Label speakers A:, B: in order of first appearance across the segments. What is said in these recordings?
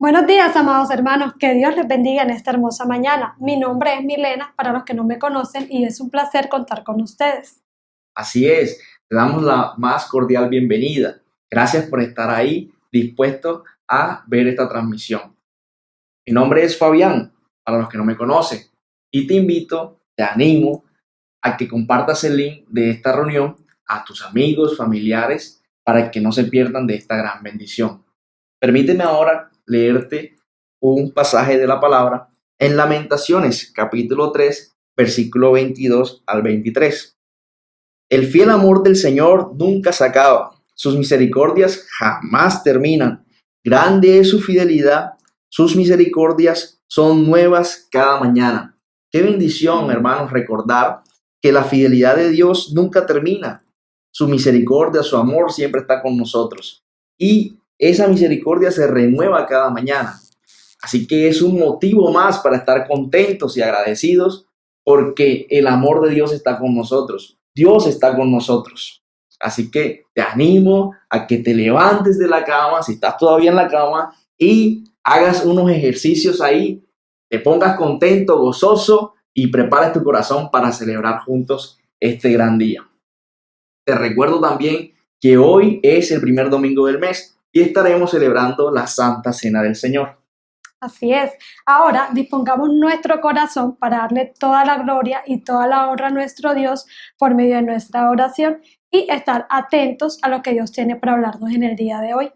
A: Buenos días, amados hermanos. Que Dios les bendiga en esta hermosa mañana. Mi nombre es Milena, para los que no me conocen, y es un placer contar con ustedes.
B: Así es, te damos la más cordial bienvenida. Gracias por estar ahí, dispuesto a ver esta transmisión. Mi nombre es Fabián, para los que no me conocen, y te invito, te animo a que compartas el link de esta reunión a tus amigos, familiares, para que no se pierdan de esta gran bendición. Permíteme ahora leerte un pasaje de la palabra en Lamentaciones, capítulo 3, versículo 22 al 23. El fiel amor del Señor nunca se acaba, sus misericordias jamás terminan. Grande es su fidelidad, sus misericordias son nuevas cada mañana. Qué bendición, hermanos, recordar que la fidelidad de Dios nunca termina. Su misericordia, su amor siempre está con nosotros. Y esa misericordia se renueva cada mañana. Así que es un motivo más para estar contentos y agradecidos porque el amor de Dios está con nosotros. Dios está con nosotros. Así que te animo a que te levantes de la cama, si estás todavía en la cama, y hagas unos ejercicios ahí, te pongas contento, gozoso y prepares tu corazón para celebrar juntos este gran día. Te recuerdo también que hoy es el primer domingo del mes y estaremos celebrando la Santa Cena del Señor.
A: Así es. Ahora dispongamos nuestro corazón para darle toda la gloria y toda la honra a nuestro Dios por medio de nuestra oración y estar atentos a lo que Dios tiene para hablarnos en el día de hoy.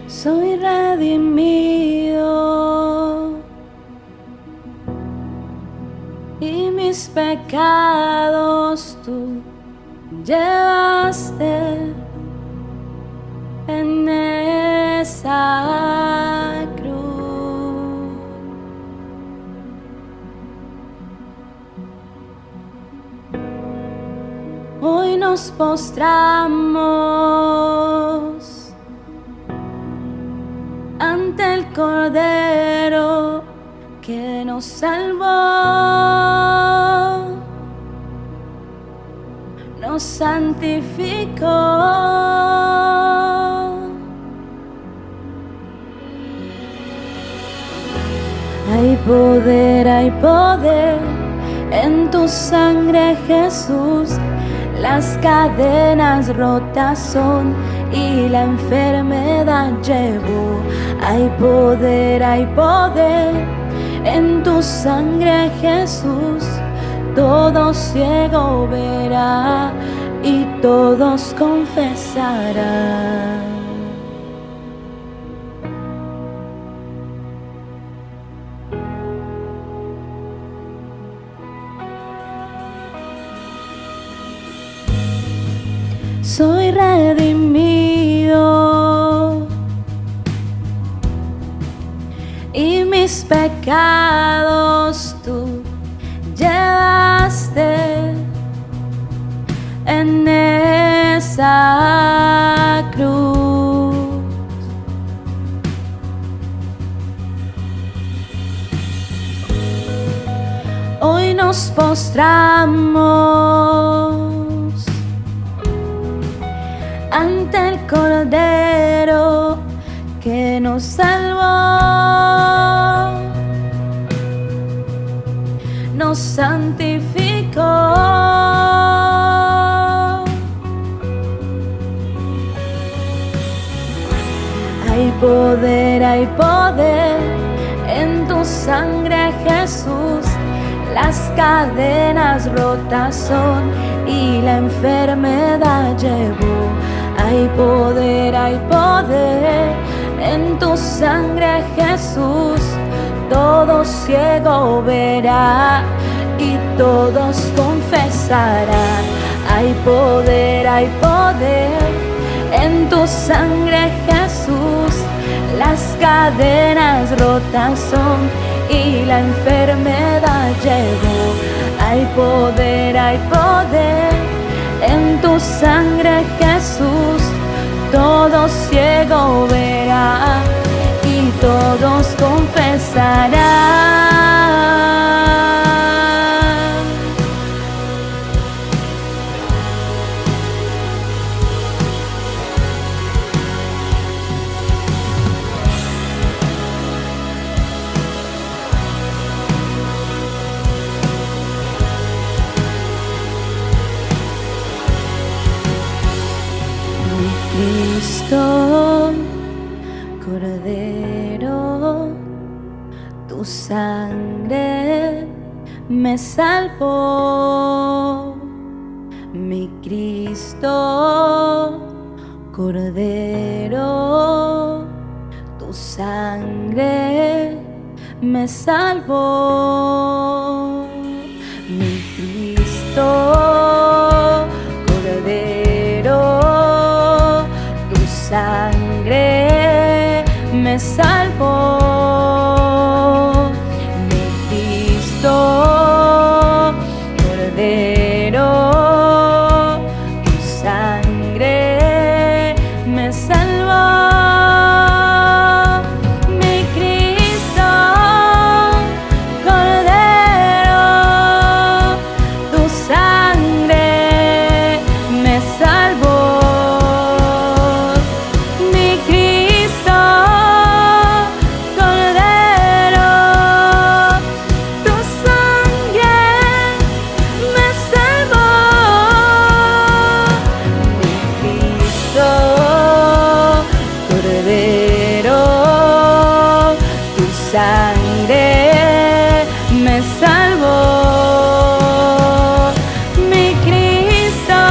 C: Soy redimido y mis pecados tú llevaste en esa cruz. Hoy nos postramos ante el Cordero que nos salvó, nos santificó. Hay poder en tu sangre, Jesús. Las cadenas rotas son y la enfermedad llevó. Hay poder en tu sangre, Jesús. Todo ciego verá y todos confesarán. Soy redimido y mis pecados tú llevaste en esa cruz. Hoy nos postramos ante el Cordero que nos salvó, nos santificó. Hay poder en tu sangre, Jesús. Las cadenas rotas son y la enfermedad llevó. Hay poder en tu sangre, Jesús. Todo ciego verá y todos confesarán. Hay poder en tu sangre, Jesús. Las cadenas rotas son y la enfermedad llegó. Hay poder en tu sangre, Jesús. Todo ciego verá y todos confesarán. Cristo, Cordero, tu sangre me salvó. Mi Cristo, Cordero, tu sangre me salvó. Mi Cristo, Cordero, sangre me salvó. Mi Cristo, Cordero, tu sangre me salvó. Mi Cristo, Cordero, tu sangre me salvó. Sangre me salvó. Mi Cristo,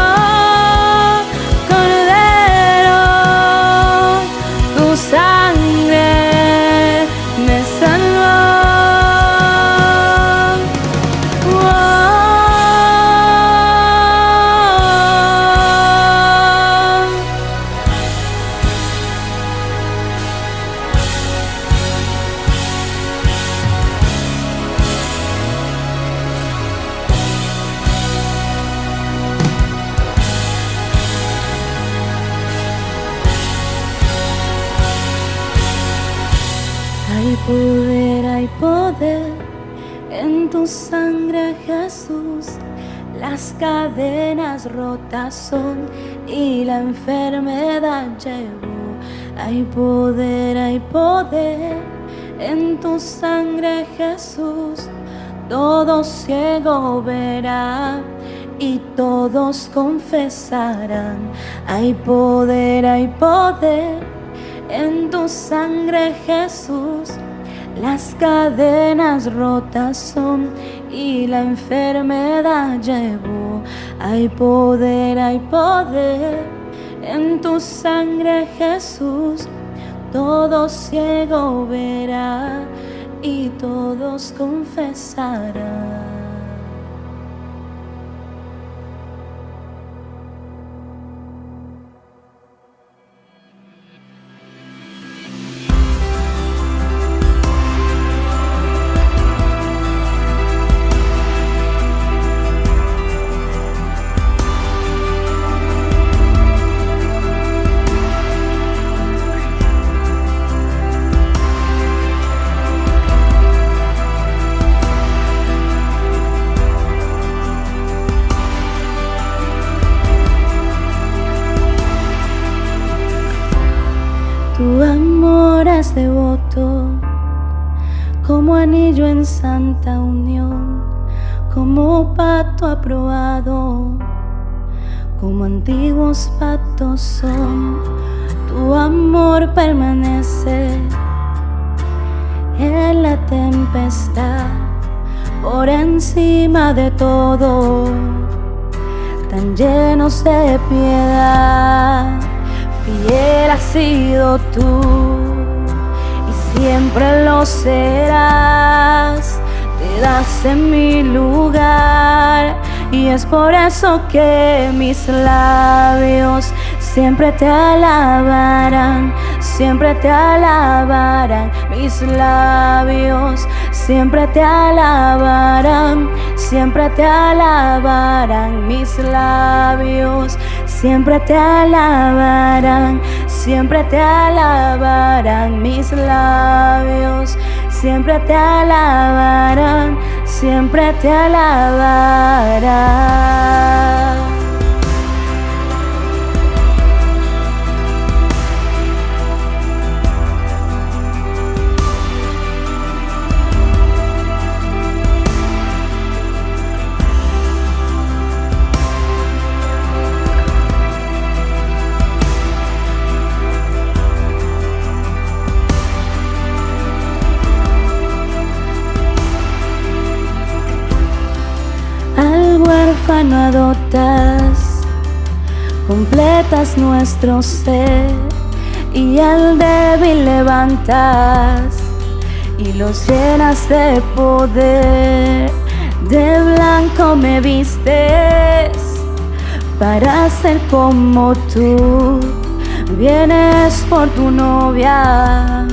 C: Cordero, tu sangre me salvó. Hay poder en tu sangre, Jesús. Las cadenas rotas son y la enfermedad llegó. Hay poder en tu sangre, Jesús. Todo ciego verá y todos confesarán. Hay poder en tu sangre, Jesús. Las cadenas rotas son y la enfermedad llevó. Hay poder en tu sangre, Jesús. Todo ciego verá y todos confesarán. Tu amor es devoto, como anillo en santa unión, como pacto aprobado, como antiguos pactos son. Tu amor permanece en la tempestad, por encima de todo, tan llenos de piedad. Fiel has sido tú y siempre lo serás. Te das en mi lugar y es por eso que mis labios siempre te alabarán. siempre te alabarán mis labios, siempre te alabarán, siempre te alabarán mis labios, siempre te alabarán, siempre te alabarán mis labios, siempre te alabarán, siempre te alabarán. Al huérfano adoptas, completas nuestro ser, y al débil levantas y los llenas de poder. De blanco me vistes para ser como tú. Vienes por tu novia,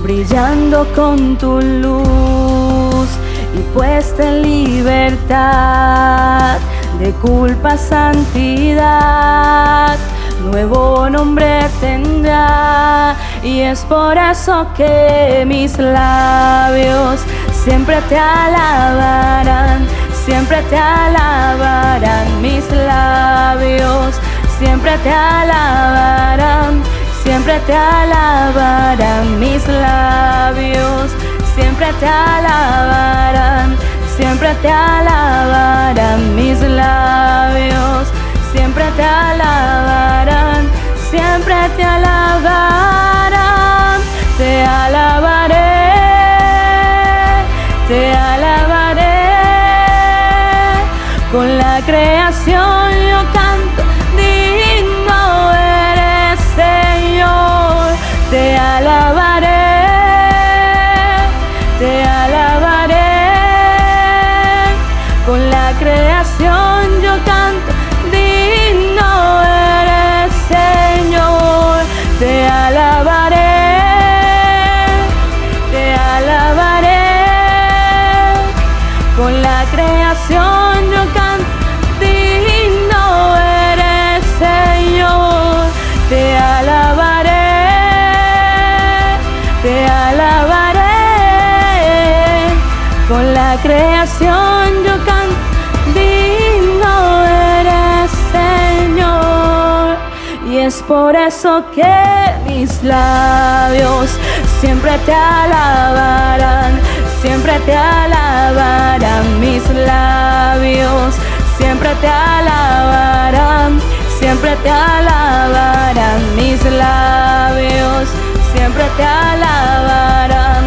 C: brillando con tu luz, y puesta en libertad, de culpa santidad, nuevo nombre tendrá. Y es por eso que mis labios siempre te alabarán, siempre te alabarán mis labios, siempre te alabarán, siempre te alabarán mis labios, siempre te alabarán, siempre te alabarán mis labios, siempre te alabarán, siempre te alabarán. Te alabaré, te alabaré, con la creación yo canto, digno eres Señor. Te alabaré, te alabaré, con la creación yo canto, digno eres Señor. Te alabaré, te alabaré, con la creación yo canto, digno eres Señor. Te alabaré, te alabaré, con la creación yo canto, digno eres Señor. Y es por eso que mis labios siempre te alabarán, siempre te alabarán mis labios, siempre te alabarán, siempre te alabarán mis labios, siempre te alabarán,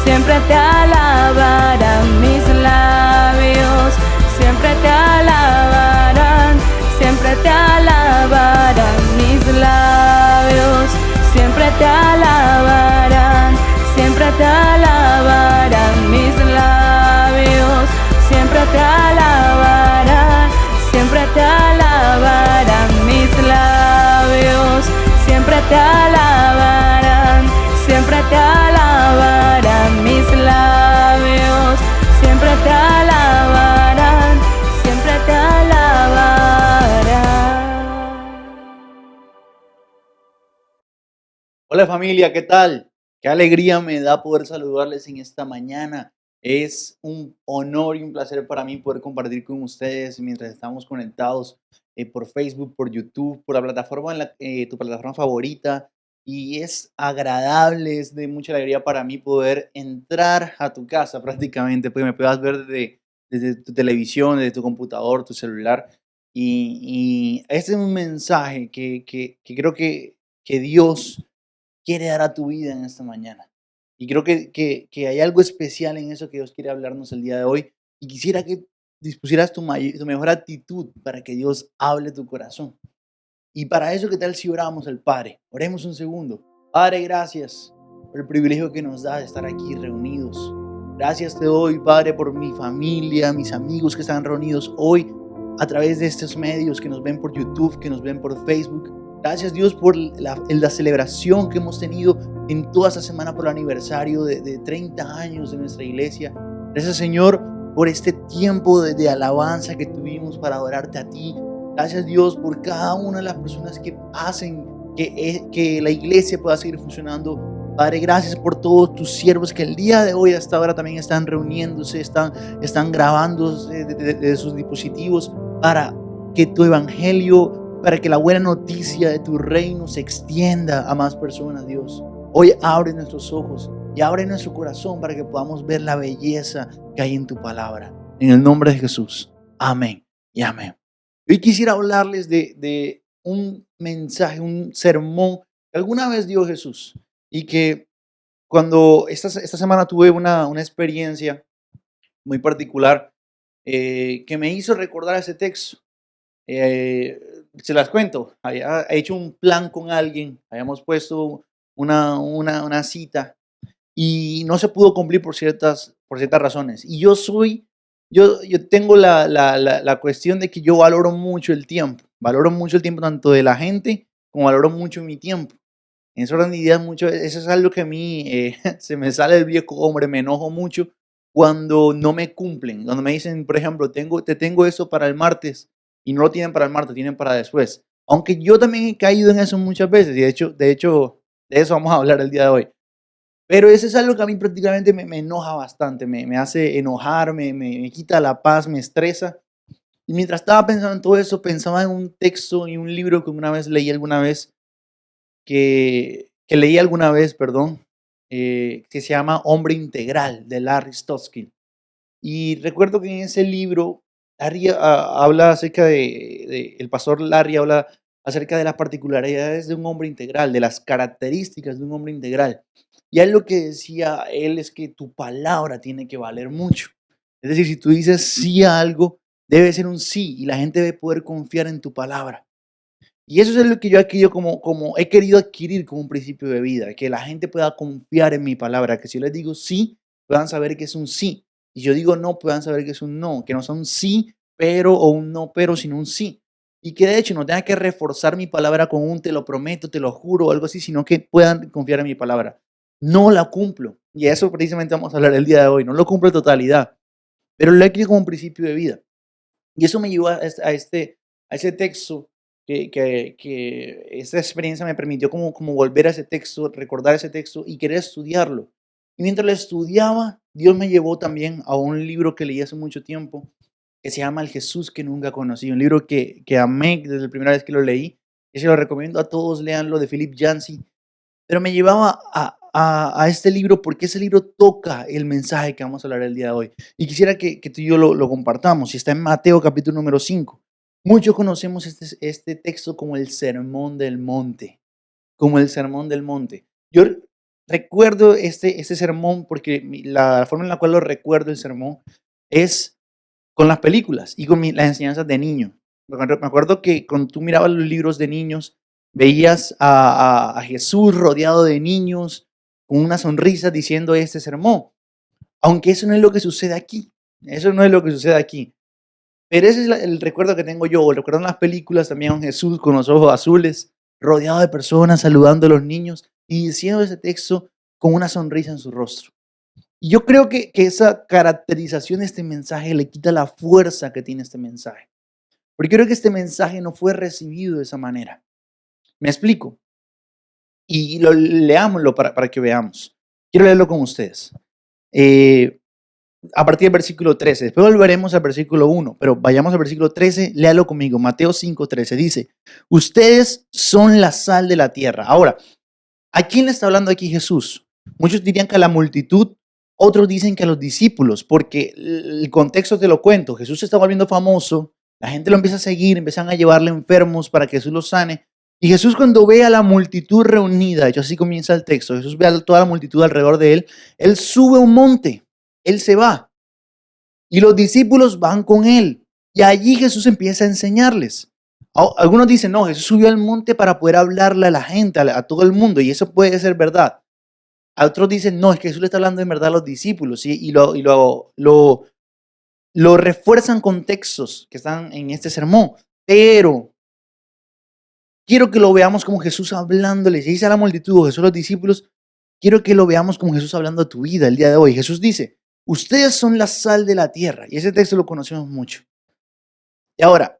C: siempre te alabarán mis labios, siempre te alabarán, siempre te alabarán mis labios, siempre te alabarán, siempre te alabarán mis labios, siempre te alabarán, siempre te alabarán mis labios, siempre te alabarán, siempre te alabarán mis labios, siempre te alabarán, siempre te alabarán.
D: Hola familia, ¿qué tal? Qué alegría me da poder saludarles en esta mañana. Es un honor y un placer para mí poder compartir con ustedes mientras estamos conectados por Facebook, por YouTube, por la plataforma, tu plataforma favorita. Y es agradable, es de mucha alegría para mí poder entrar a tu casa prácticamente, porque me puedas ver desde tu televisión, desde tu computador, tu celular. Y este es un mensaje que creo que Dios quiere dar a tu vida en esta mañana. Y creo que hay algo especial en eso que Dios quiere hablarnos el día de hoy. Y quisiera que dispusieras tu mejor actitud para que Dios hable tu corazón. Y para eso, ¿qué tal si oramos al Padre? Oremos un segundo. Padre, gracias por el privilegio que nos da de estar aquí reunidos. Gracias te doy, Padre, por mi familia, mis amigos que están reunidos hoy a través de estos medios, que nos ven por YouTube, que nos ven por Facebook. Gracias, Dios, por la celebración que hemos tenido en toda esta semana por el aniversario de 30 años de nuestra iglesia. Gracias, Señor, por este tiempo de alabanza que tuvimos para adorarte a ti. Gracias, Dios, por cada una de las personas que hacen que la iglesia pueda seguir funcionando. Padre, gracias por todos tus siervos que el día de hoy hasta ahora también están reuniéndose, están grabando de sus dispositivos para que tu evangelio, para que la buena noticia de tu reino se extienda a más personas, Dios. Hoy abre nuestros ojos y abre nuestro corazón para que podamos ver la belleza que hay en tu palabra. En el nombre de Jesús. Amén y amén. Hoy quisiera hablarles de un mensaje, un sermón que alguna vez dio Jesús y que cuando esta semana tuve una experiencia muy particular que me hizo recordar ese texto. Se las cuento. Había hecho un plan con alguien, habíamos puesto una cita y no se pudo cumplir por ciertas razones. Y yo tengo la cuestión de que yo valoro mucho el tiempo tanto de la gente como valoro mucho mi tiempo. En esa orden de ideas, eso es algo que a mí se me sale el viejo hombre, me enojo mucho cuando no me cumplen, cuando me dicen, por ejemplo, te tengo eso para el martes y no lo tienen para el martes, tienen para después. Aunque yo también he caído en eso muchas veces y de hecho de eso vamos a hablar el día de hoy. Pero eso es algo que a mí prácticamente me enoja bastante, me hace enojar, me quita la paz, me estresa. Y mientras estaba pensando en todo eso, pensaba en un texto y un libro que leí alguna vez, que se llama Hombre Integral, de Larry Stotsky. Y recuerdo que en ese libro habla acerca el pastor Larry habla acerca de las particularidades de un hombre integral, de las características de un hombre integral. Y él lo que decía él es que tu palabra tiene que valer mucho. Es decir, si tú dices sí a algo, debe ser un sí y la gente debe poder confiar en tu palabra. Y eso es lo que yo he querido adquirir como un principio de vida, que la gente pueda confiar en mi palabra, que si yo les digo sí, puedan saber que es un sí. Y yo digo no, puedan saber que es un no, que no sea un sí, pero o un no, pero, sino un sí. Y que de hecho no tenga que reforzar mi palabra con un te lo prometo, te lo juro o algo así, sino que puedan confiar en mi palabra. No la cumplo. Y eso precisamente vamos a hablar el día de hoy. No lo cumplo en totalidad, pero lo he adquirido como un principio de vida. Y eso me llevó a ese texto que esta experiencia me permitió como volver a ese texto, recordar ese texto y querer estudiarlo. Y mientras lo estudiaba, Dios me llevó también a un libro que leí hace mucho tiempo, que se llama El Jesús que nunca conocí, un libro que amé desde la primera vez que lo leí, y se lo recomiendo a todos, léanlo, de Philip Yancey. Pero me llevaba a este libro porque ese libro toca el mensaje que vamos a hablar el día de hoy. Y quisiera que tú y yo lo compartamos. Y está en Mateo capítulo número 5. Muchos conocemos este texto como el Sermón del Monte. Como el Sermón del Monte. Yo recuerdo este sermón porque la forma en la cual lo recuerdo el sermón es con las películas y con las enseñanzas de niño. Me acuerdo que cuando tú mirabas los libros de niños, veías a Jesús rodeado de niños con una sonrisa diciendo este sermón. Aunque eso no es lo que sucede aquí. Eso no es lo que sucede aquí. Pero ese es el recuerdo que tengo yo. Recuerdo en las películas también a un Jesús con los ojos azules, rodeado de personas, saludando a los niños y diciendo ese texto con una sonrisa en su rostro. Y yo creo que esa caracterización de este mensaje le quita la fuerza que tiene este mensaje. Porque creo que este mensaje no fue recibido de esa manera. Me explico. Y leámoslo para que veamos. Quiero leerlo con ustedes. A partir del versículo 13. Después volveremos al versículo 1, pero vayamos al versículo 13. Léalo conmigo. Mateo 5:13 dice: ustedes son la sal de la tierra. Ahora, ¿a quién le está hablando aquí Jesús? Muchos dirían que a la multitud, otros dicen que a los discípulos, porque el contexto te lo cuento. Jesús se está volviendo famoso, la gente lo empieza a seguir, empiezan a llevarle enfermos para que Jesús los sane. Y Jesús, cuando ve a la multitud reunida, de hecho así comienza el texto, Jesús ve a toda la multitud alrededor de él sube a un monte, él se va. Y los discípulos van con él. Y allí Jesús empieza a enseñarles. Algunos dicen, no, Jesús subió al monte para poder hablarle a la gente, a todo el mundo, y eso puede ser verdad. A otros dicen, no, es que Jesús le está hablando en verdad a los discípulos, ¿sí? y lo refuerzan con textos que están en este sermón. Pero quiero que lo veamos como Jesús hablándoles. Y dice a la multitud, Jesús a los discípulos, quiero que lo veamos como Jesús hablando a tu vida el día de hoy. Jesús dice, ustedes son la sal de la tierra. Y ese texto lo conocemos mucho. Y ahora,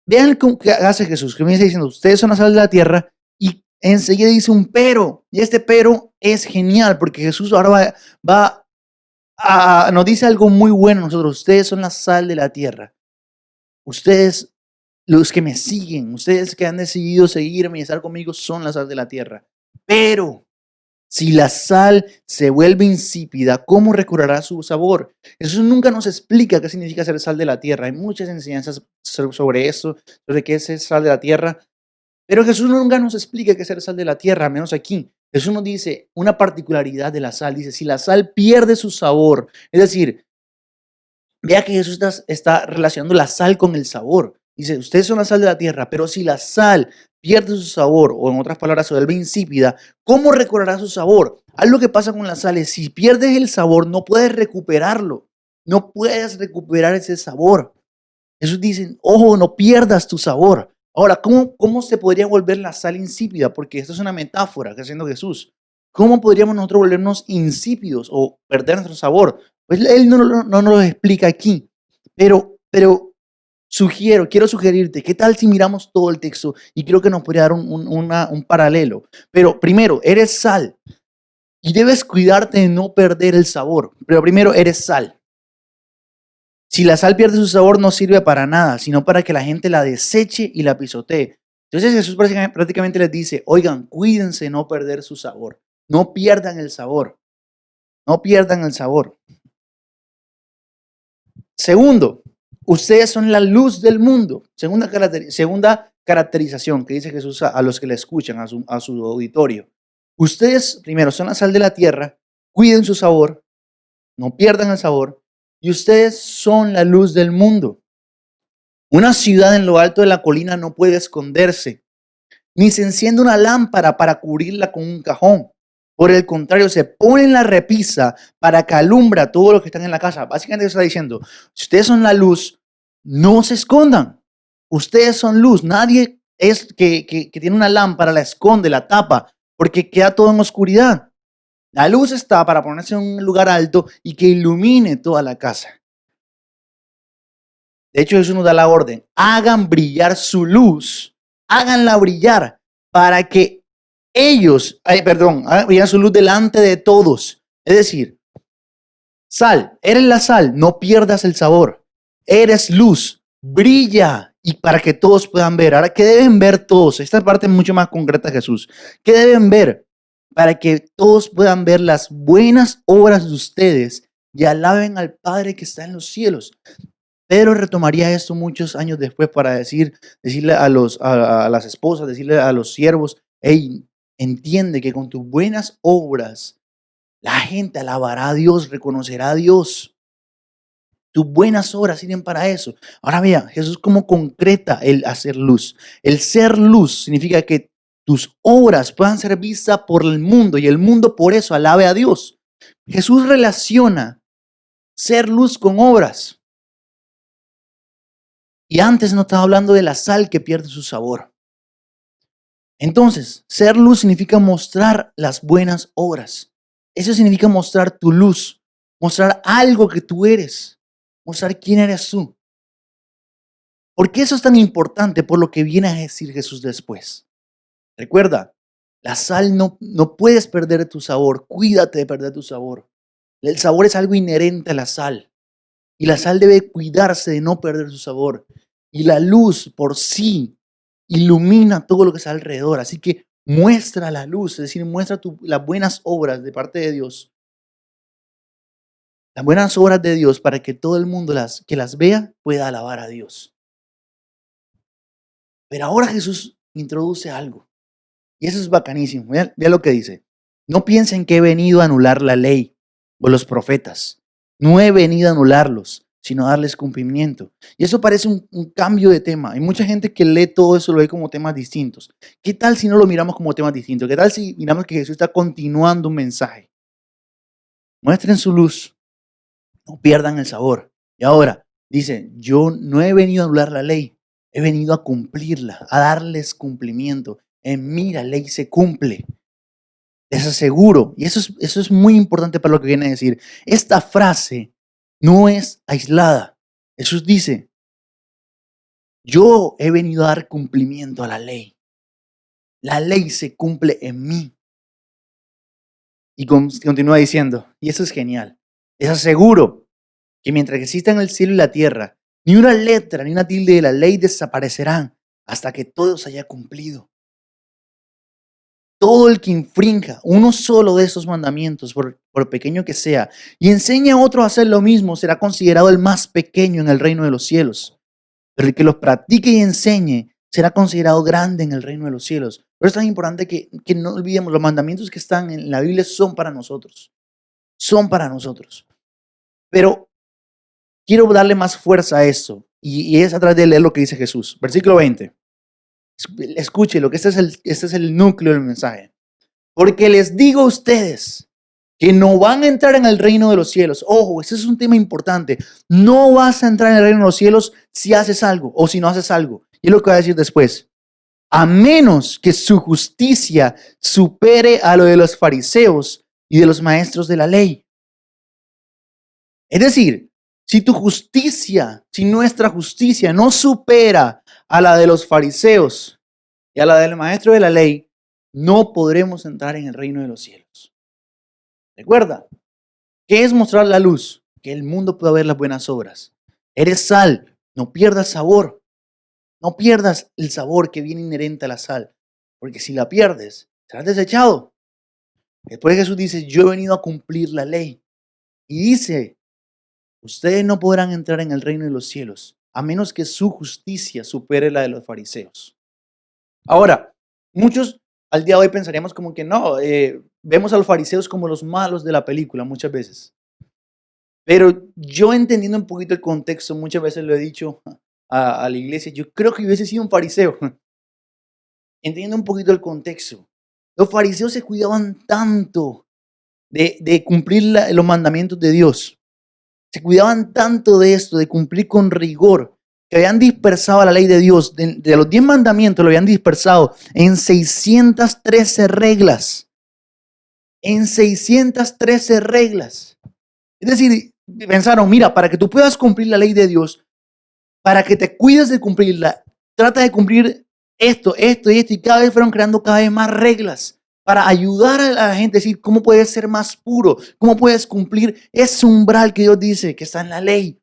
D: vean qué hace Jesús. Que comienza diciendo, ustedes son la sal de la tierra. Y enseguida dice un pero. Y este pero es genial porque Jesús ahora nos dice algo muy bueno a nosotros. Ustedes son la sal de la tierra. Ustedes, los que me siguen, ustedes que han decidido seguirme y estar conmigo, son la sal de la tierra. Pero si la sal se vuelve insípida, ¿cómo recobrará su sabor? Jesús nunca nos explica qué significa ser sal de la tierra. Hay muchas enseñanzas sobre eso, sobre qué es ser sal de la tierra. Pero Jesús nunca nos explica qué es ser sal de la tierra, al menos aquí. Jesús nos dice una particularidad de la sal. Dice, si la sal pierde su sabor, es decir, vea que Jesús está relacionando la sal con el sabor. Dice, ustedes son la sal de la tierra, pero si la sal pierde su sabor, o en otras palabras, se vuelve insípida, ¿cómo recobrará su sabor? Algo que pasa con la sal es, si pierdes el sabor, no puedes recuperarlo. No puedes recuperar ese sabor. Jesús dice, ojo, no pierdas tu sabor. Ahora, ¿cómo se podría volver la sal insípida? Porque esto es una metáfora que está haciendo Jesús. ¿Cómo podríamos nosotros volvernos insípidos o perder nuestro sabor? Pues él no nos lo explica aquí, pero quiero sugerirte, ¿qué tal si miramos todo el texto? Y creo que nos podría dar un paralelo. Pero primero, eres sal y debes cuidarte de no perder el sabor. Pero primero, eres sal. Si la sal pierde su sabor, no sirve para nada, sino para que la gente la deseche y la pisotee. Entonces Jesús prácticamente les dice, oigan, cuídense de no perder su sabor. No pierdan el sabor. No pierdan el sabor. Segundo, ustedes son la luz del mundo. Segunda caracterización que dice Jesús a los que le escuchan, a su auditorio. Ustedes, primero, son la sal de la tierra, cuiden su sabor, no pierdan el sabor, y ustedes son la luz del mundo. Una ciudad en lo alto de la colina no puede esconderse, ni se enciende una lámpara para cubrirla con un cajón. Por el contrario, se pone en la repisa para que alumbra a todos los que están en la casa. Básicamente está diciendo, si ustedes son la luz, no se escondan. Ustedes son luz. Nadie es que tiene una lámpara, la esconde, la tapa, porque queda todo en oscuridad. La luz está para ponerse en un lugar alto y que ilumine toda la casa. De hecho, Jesús nos da la orden, hagan brillar su luz, háganla brillar para que hagan brillar su luz delante de todos. Es decir, sal, eres la sal, no pierdas el sabor. Eres luz, brilla y para que todos puedan ver. Ahora, ¿qué deben ver todos? Esta parte es mucho más concreta, Jesús. ¿Qué deben ver? Para que todos puedan ver las buenas obras de ustedes y alaben al Padre que está en los cielos. Pedro retomaría esto muchos años después para decirle a las esposas, decirle a los siervos, hey, entiende que con tus buenas obras la gente alabará a Dios, reconocerá a Dios. Tus buenas obras sirven para eso. Ahora vean, Jesús cómo concreta el hacer luz. El ser luz significa que tus obras puedan ser vistas por el mundo y el mundo por eso alabe a Dios. Jesús relaciona ser luz con obras. Y antes no estaba hablando de la sal que pierde su sabor. Entonces, ser luz significa mostrar las buenas obras. Eso significa mostrar tu luz, mostrar algo que tú eres, mostrar quién eres tú. ¿Por qué eso es tan importante? Por lo que viene a decir Jesús después. Recuerda, la sal no puedes perder tu sabor. Cuídate de perder tu sabor. El sabor es algo inherente a la sal. Y la sal debe cuidarse de no perder su sabor. Y la luz por sí ilumina todo lo que está alrededor. Así que muestra la luz, es decir, muestra las buenas obras de parte de Dios. Las buenas obras de Dios para que todo el mundo que las vea pueda alabar a Dios. Pero ahora Jesús introduce algo. Y eso es bacanísimo. Vean lo que dice. No piensen que he venido a anular la ley o los profetas. No he venido a anularlos, sino a darles cumplimiento. Y eso parece un cambio de tema. Hay mucha gente que lee todo eso, lo ve como temas distintos. ¿Qué tal si no lo miramos como temas distintos? ¿Qué tal si miramos que Jesús está continuando un mensaje? Muestren su luz. No pierdan el sabor. Y ahora, dice, yo no he venido a anular la ley. He venido a cumplirla, a darles cumplimiento. En mí la ley se cumple. Les aseguro, y eso es muy importante para lo que viene a decir. Esta frase no es aislada. Jesús dice, yo he venido a dar cumplimiento a la ley. La ley se cumple en mí. Y continúa diciendo, y eso es genial. Les aseguro que mientras existan el cielo y la tierra, ni una letra ni una tilde de la ley desaparecerán hasta que todo se haya cumplido. Todo el que infrinja uno solo de esos mandamientos, por pequeño que sea, y enseñe a otro a hacer lo mismo, será considerado el más pequeño en el reino de los cielos. Pero el que los practique y enseñe será considerado grande en el reino de los cielos. Por eso es tan importante que no olvidemos, los mandamientos que están en la Biblia son para nosotros. Son para nosotros. Pero quiero darle más fuerza a esto, y es a través de leer lo que dice Jesús. Versículo 20. Escúchelo, que este es el núcleo del mensaje. Porque les digo a ustedes que no van a entrar en el reino de los cielos. Ojo, ese es un tema importante. No vas a entrar en el reino de los cielos si haces algo o si no haces algo. Y es lo que voy a decir después. A menos que su justicia supere a lo de los fariseos y de los maestros de la ley. Es decir, si tu justicia, si nuestra justicia no supera a la de los fariseos y a la del maestro de la ley, no podremos entrar en el reino de los cielos. Recuerda, ¿qué es mostrar la luz? Que el mundo pueda ver las buenas obras. Eres sal, no pierdas sabor. No pierdas el sabor que viene inherente a la sal, porque si la pierdes, serás desechado. Después Jesús dice, yo he venido a cumplir la ley. Y dice, ustedes no podrán entrar en el reino de los cielos, a menos que su justicia supere la de los fariseos. Ahora, muchos al día de hoy pensaríamos como que no, vemos a los fariseos como los malos de la película muchas veces. Pero yo entendiendo un poquito el contexto, muchas veces lo he dicho a la iglesia, yo creo que yo hubiese sido un fariseo. Entendiendo un poquito el contexto, los fariseos se cuidaban tanto de cumplir los mandamientos de Dios. Se cuidaban tanto de esto, de cumplir con rigor, que habían dispersado la ley de Dios. De los 10 mandamientos lo habían dispersado en 613 reglas. En 613 reglas. Es decir, pensaron, mira, para que tú puedas cumplir la ley de Dios, para que te cuides de cumplirla, trata de cumplir esto, y cada vez fueron creando cada vez más reglas para ayudar a la gente a decir cómo puedes ser más puro, cómo puedes cumplir ese umbral que Dios dice que está en la ley.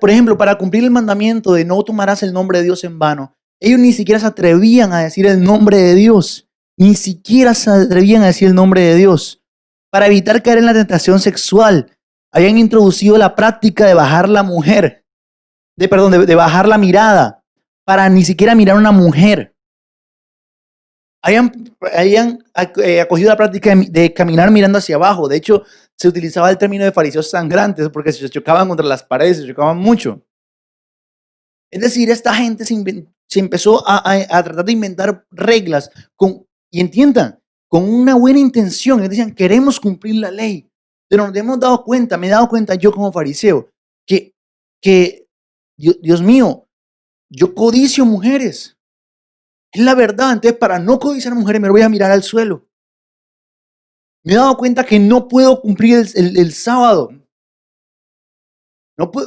D: Por ejemplo, para cumplir el mandamiento de no tomarás el nombre de Dios en vano, ellos ni siquiera se atrevían a decir el nombre de Dios, ni siquiera se atrevían a decir el nombre de Dios. Para evitar caer en la tentación sexual, habían introducido la práctica de bajar la mujer, de bajar la mirada, para ni siquiera mirar a una mujer. Habían acogido la práctica de caminar mirando hacia abajo. De hecho, se utilizaba el término de fariseos sangrantes porque se chocaban contra las paredes, se chocaban mucho. Es decir, esta gente se empezó a tratar de inventar reglas y entiendan, con una buena intención. Ellos decían, queremos cumplir la ley. Pero nos hemos dado cuenta, me he dado cuenta yo como fariseo, que Dios mío, yo codicio mujeres. Es la verdad. Entonces, para no codiciar mujeres, me voy a mirar al suelo. Me he dado cuenta que no puedo cumplir el sábado.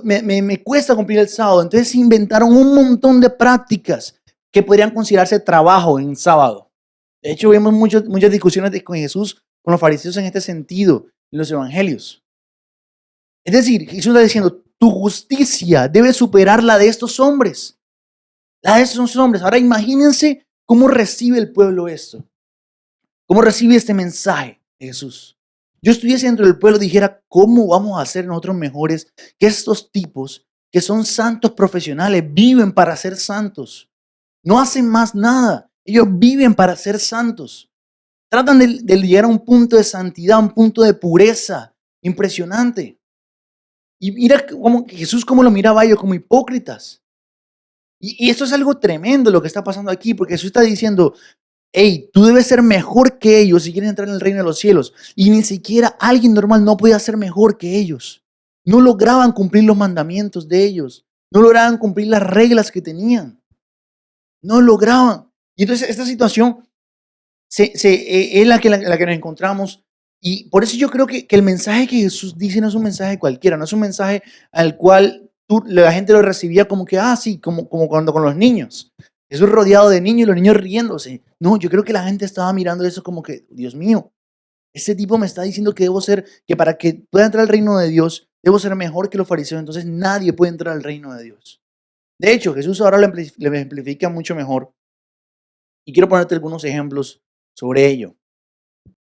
D: Me cuesta cumplir el sábado. Entonces, se inventaron un montón de prácticas que podrían considerarse trabajo en sábado. De hecho, vemos muchas discusiones con Jesús, con los fariseos en este sentido, en los evangelios. Es decir, Jesús está diciendo, tu justicia debe superar la de estos hombres. La de estos hombres. Ahora imagínense cómo recibe el pueblo esto. ¿Cómo recibe este mensaje de Jesús? Yo estuviese dentro del pueblo y dijera, ¿cómo vamos a ser nosotros mejores que estos tipos que son santos profesionales? Viven para ser santos. No hacen más nada. Ellos viven para ser santos. Tratan de llegar a un punto de santidad, un punto de pureza impresionante. Y mira Jesús cómo lo miraba a ellos como hipócritas. Y esto es algo tremendo lo que está pasando aquí, porque Jesús está diciendo, hey, tú debes ser mejor que ellos si quieres entrar en el reino de los cielos. Y ni siquiera alguien normal no podía ser mejor que ellos. No lograban cumplir los mandamientos de ellos. no lograban cumplir las reglas que tenían, no lograban. Y entonces esta situación es la que nos encontramos. Y por eso yo creo que el mensaje que Jesús dice no es un mensaje cualquiera, no es un mensaje al cual la gente lo recibía como que, sí, como cuando con los niños. Jesús rodeado de niños y los niños riéndose. No, yo creo que la gente estaba mirando eso como que, Dios mío, ese tipo me está diciendo que debo ser, que para que pueda entrar al reino de Dios, debo ser mejor que los fariseos, entonces nadie puede entrar al reino de Dios. De hecho, Jesús ahora lo ejemplifica mucho mejor. Y quiero ponerte algunos ejemplos sobre ello.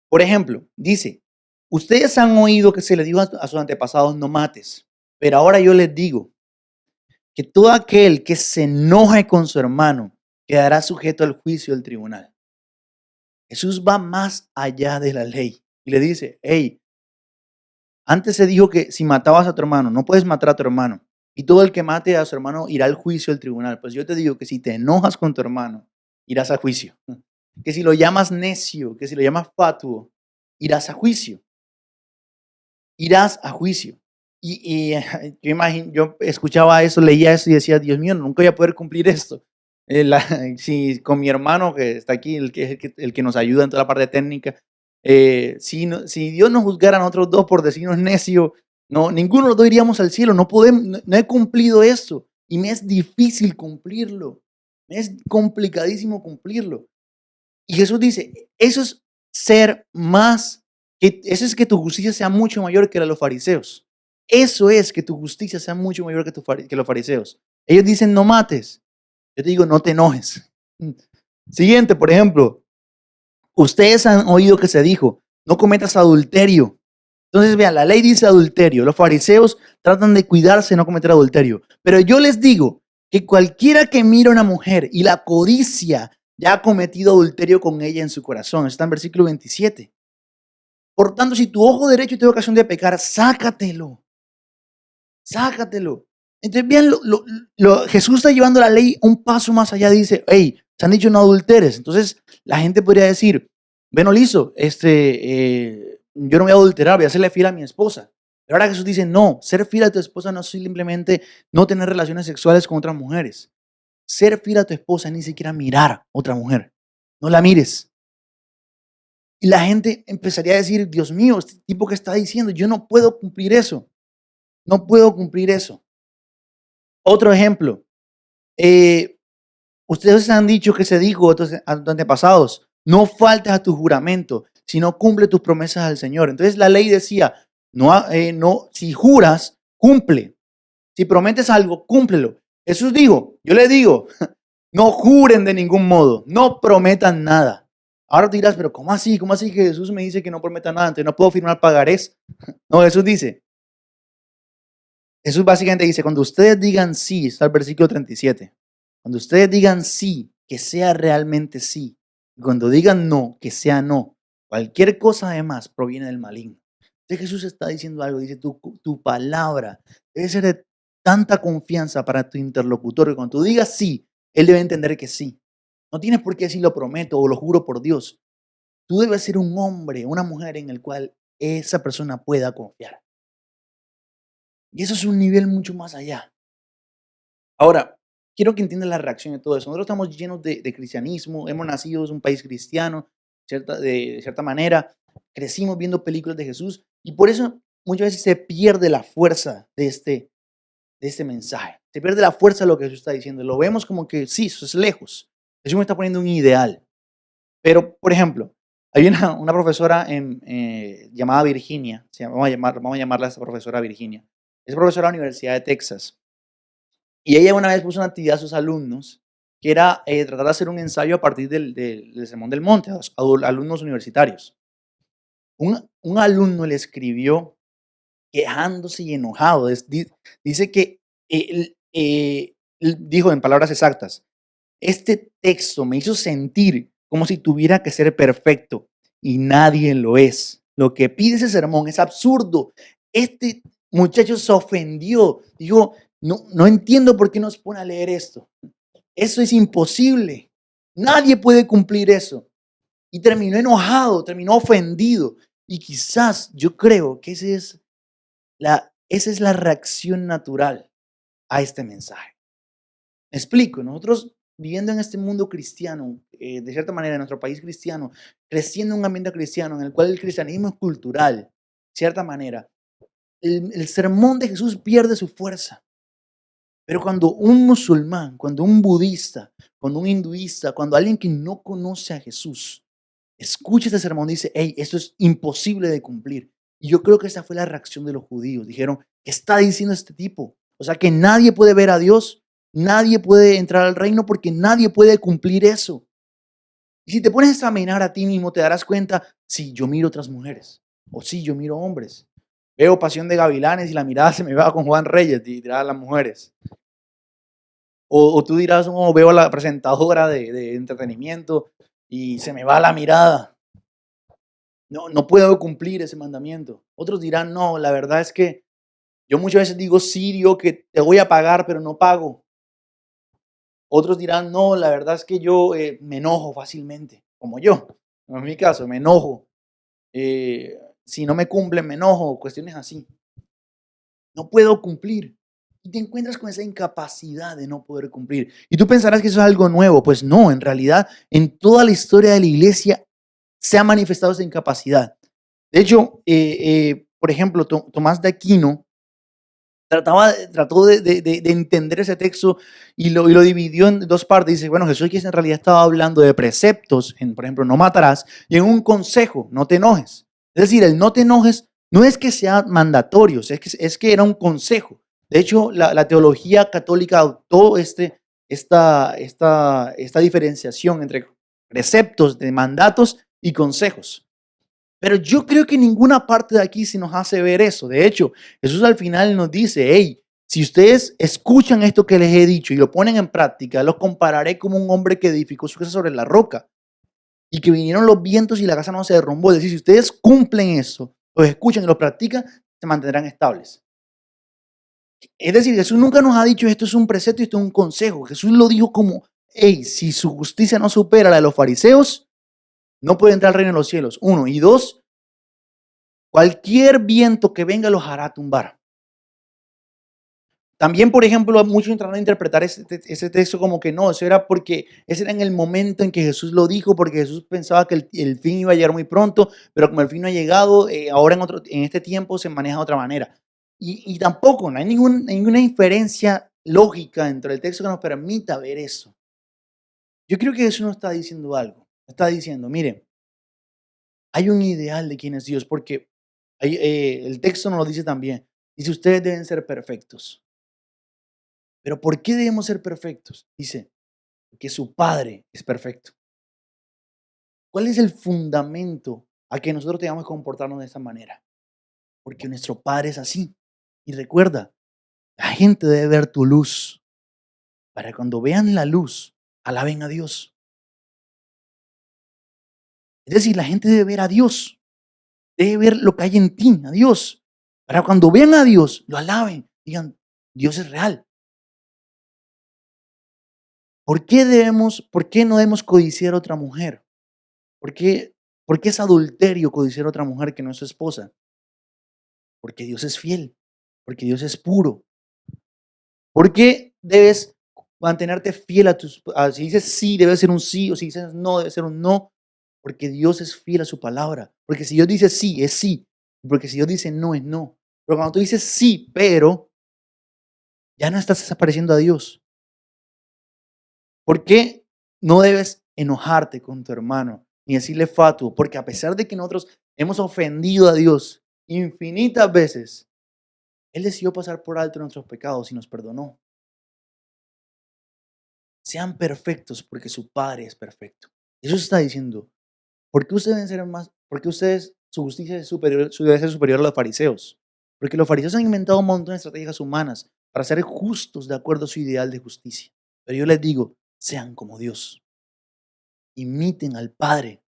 D: Por ejemplo, dice, ustedes han oído que se les dijo a sus antepasados, no mates, pero ahora yo les digo que todo aquel que se enoje con su hermano quedará sujeto al juicio del tribunal. Jesús va más allá de la ley y le dice, hey, antes se dijo que si matabas a tu hermano, no puedes matar a tu hermano. Y todo el que mate a su hermano irá al juicio del tribunal. Pues yo te digo que si te enojas con tu hermano, irás a juicio. Que si lo llamas necio, que si lo llamas fatuo, irás a juicio. Irás a juicio. Y yo escuchaba eso, leía eso y decía, Dios mío, nunca voy a poder cumplir esto. Si con mi hermano que está aquí, el que nos ayuda en toda la parte técnica, si Dios nos juzgara a nosotros dos por decirnos necio, no, ninguno de los dos iríamos al cielo. No podemos, no he cumplido esto y me es difícil cumplirlo. Me es complicadísimo cumplirlo. Y Jesús dice, eso es ser más, eso es que tu justicia sea mucho mayor que la de los fariseos. Eso es que tu justicia sea mucho mayor que los fariseos. Ellos dicen, no mates. Yo te digo, no te enojes. Siguiente, por ejemplo, ustedes han oído que se dijo, no cometas adulterio. Entonces, vean, la ley dice adulterio. Los fariseos tratan de cuidarse de no cometer adulterio. Pero yo les digo que cualquiera que mira a una mujer y la codicia ya ha cometido adulterio con ella en su corazón. Está en versículo 27. Por tanto, si tu ojo derecho te da ocasión de pecar, sácatelo. Sácatelo. Entonces, vean, Jesús está llevando la ley un paso más allá. Dice, hey, se han dicho no adulteres. Entonces, la gente podría decir, bueno, listo, yo no voy a adulterar, voy a hacerle fiel a mi esposa. Pero ahora Jesús dice, no, ser fiel a tu esposa no es simplemente no tener relaciones sexuales con otras mujeres. Ser fiel a tu esposa es ni siquiera mirar a otra mujer. No la mires. Y la gente empezaría a decir, Dios mío, este tipo que está diciendo, yo no puedo cumplir eso. No puedo cumplir eso. Otro ejemplo. Ustedes han dicho que se dijo a tus antepasados, no faltes a tu juramento, sino cumple tus promesas al Señor. Entonces la ley decía, si juras, cumple. Si prometes algo, cúmplelo. Jesús dijo, yo le digo, no juren de ningún modo, no prometan nada. Ahora te dirás, pero ¿cómo así? ¿Cómo así que Jesús me dice que no prometa nada? Entonces no puedo firmar pagarés. No, Jesús básicamente dice, cuando ustedes digan sí, está el versículo 37. Cuando ustedes digan sí, que sea realmente sí. Y cuando digan no, que sea no. Cualquier cosa además proviene del maligno. Entonces Jesús está diciendo algo, dice, tu palabra debe ser de tanta confianza para tu interlocutor que cuando tú digas sí, él debe entender que sí. No tienes por qué decir lo prometo o lo juro por Dios. Tú debes ser un hombre, una mujer en el cual esa persona pueda confiar. Y eso es un nivel mucho más allá. Ahora, quiero que entiendan la reacción de todo eso. Nosotros estamos llenos de cristianismo, hemos nacido en un país cristiano, de cierta manera, crecimos viendo películas de Jesús y por eso muchas veces se pierde la fuerza de este mensaje. Se pierde la fuerza de lo que Jesús está diciendo. Lo vemos como que sí, eso es lejos. Jesús me está poniendo un ideal. Pero, por ejemplo, hay una profesora llamada Virginia, vamos a llamarla a esta profesora Virginia. Es profesora de la Universidad de Texas. Y ella una vez puso una actividad a sus alumnos que era tratar de hacer un ensayo a partir del Sermón del Monte, a los alumnos universitarios. Un alumno le escribió quejándose y enojado. Dice que dijo en palabras exactas, este texto me hizo sentir como si tuviera que ser perfecto y nadie lo es. Lo que pide ese sermón es absurdo. Este muchacho se ofendió. Dijo, no entiendo por qué nos pone a leer esto. Eso es imposible. Nadie puede cumplir eso. Y terminó enojado, terminó ofendido. Y quizás yo creo que esa es la reacción natural a este mensaje. Me explico, nosotros viviendo en este mundo cristiano, de cierta manera, en nuestro país cristiano, creciendo en un ambiente cristiano en el cual el cristianismo es cultural, de cierta manera, el sermón de Jesús pierde su fuerza. Pero cuando un musulmán, cuando un budista, cuando un hinduista, cuando alguien que no conoce a Jesús, escucha este sermón, dice, hey, esto es imposible de cumplir. Y yo creo que esa fue la reacción de los judíos. Dijeron, ¿qué está diciendo este tipo? O sea, que nadie puede ver a Dios, nadie puede entrar al reino porque nadie puede cumplir eso. Y si te pones a examinar a ti mismo, te darás cuenta, sí, yo miro otras mujeres, o sí, yo miro hombres. Veo Pasión de Gavilanes y la mirada se me va con Juan Reyes, dirá a las mujeres. O tú dirás, oh, veo a la presentadora de entretenimiento y se me va la mirada. No puedo cumplir ese mandamiento. Otros dirán, no, la verdad es que yo muchas veces digo, sí, Dios, que te voy a pagar, pero no pago. Otros dirán, no, la verdad es que yo me enojo fácilmente, como yo. En mi caso, me enojo. Si no me cumplen, me enojo, cuestiones así. No puedo cumplir. Y te encuentras con esa incapacidad de no poder cumplir. Y tú pensarás que eso es algo nuevo. Pues no, en realidad, en toda la historia de la iglesia se ha manifestado esa incapacidad. De hecho, por ejemplo, Tomás de Aquino trató de entender ese texto y lo dividió en dos partes. Dice, bueno, Jesús aquí en realidad estaba hablando de preceptos, por ejemplo, no matarás, y en un consejo, no te enojes. Es decir, el no te enojes no es que sea mandatorio, es que era un consejo. De hecho, la teología católica adoptó esta diferenciación entre preceptos de mandatos y consejos. Pero yo creo que ninguna parte de aquí se nos hace ver eso. De hecho, Jesús al final nos dice, hey, si ustedes escuchan esto que les he dicho y lo ponen en práctica, los compararé como un hombre que edificó su casa sobre la roca y que vinieron los vientos y la casa no se derrumbó. Es decir, si ustedes cumplen eso, los escuchan y lo practican, se mantendrán estables. Es decir, Jesús nunca nos ha dicho esto es un precepto y esto es un consejo. Jesús lo dijo como, hey, si su justicia no supera la de los fariseos, no puede entrar al reino de los cielos. 1. Y 2, cualquier viento que venga los hará tumbar. También, por ejemplo, muchos entraron a interpretar ese texto como que no, eso era porque ese era en el momento en que Jesús lo dijo, porque Jesús pensaba que el fin iba a llegar muy pronto, pero como el fin no ha llegado, ahora en este tiempo se maneja de otra manera. Y tampoco, no hay ninguna inferencia lógica dentro del texto que nos permita ver eso. Yo creo que Jesús nos está diciendo algo. Está diciendo, miren, hay un ideal de quién es Dios, porque el texto nos lo dice también. Dice, ustedes deben ser perfectos. Pero ¿por qué debemos ser perfectos? Dice, porque su Padre es perfecto. ¿Cuál es el fundamento a que nosotros tengamos que comportarnos de esta manera? Porque nuestro Padre es así. Y recuerda, la gente debe ver tu luz, para cuando vean la luz, alaben a Dios. Es decir, la gente debe ver a Dios, debe ver lo que hay en ti, a Dios. Para cuando vean a Dios, lo alaben, digan, Dios es real. ¿Por qué no debemos codiciar a otra mujer? ¿Por qué es adulterio codiciar a otra mujer que no es su esposa? Porque Dios es fiel, porque Dios es puro. ¿Por qué debes mantenerte fiel si dices sí, debe ser un sí, o si dices no, debe ser un no? Porque Dios es fiel a su palabra. Porque si Dios dice sí, es sí. Porque si Dios dice no, es no. Pero cuando tú dices sí, pero ya no estás desapareciendo a Dios. ¿Por qué no debes enojarte con tu hermano ni decirle fatuo? Porque a pesar de que nosotros hemos ofendido a Dios infinitas veces, Él decidió pasar por alto nuestros pecados y nos perdonó. Sean perfectos porque su Padre es perfecto. Eso está diciendo. ¿Por qué ustedes deben ser más? ¿Por qué su justicia es superior, debe ser superior a los fariseos? Porque los fariseos han inventado un montón de estrategias humanas para ser justos de acuerdo a su ideal de justicia. Pero yo les digo, sean como Dios. Imiten al Padre.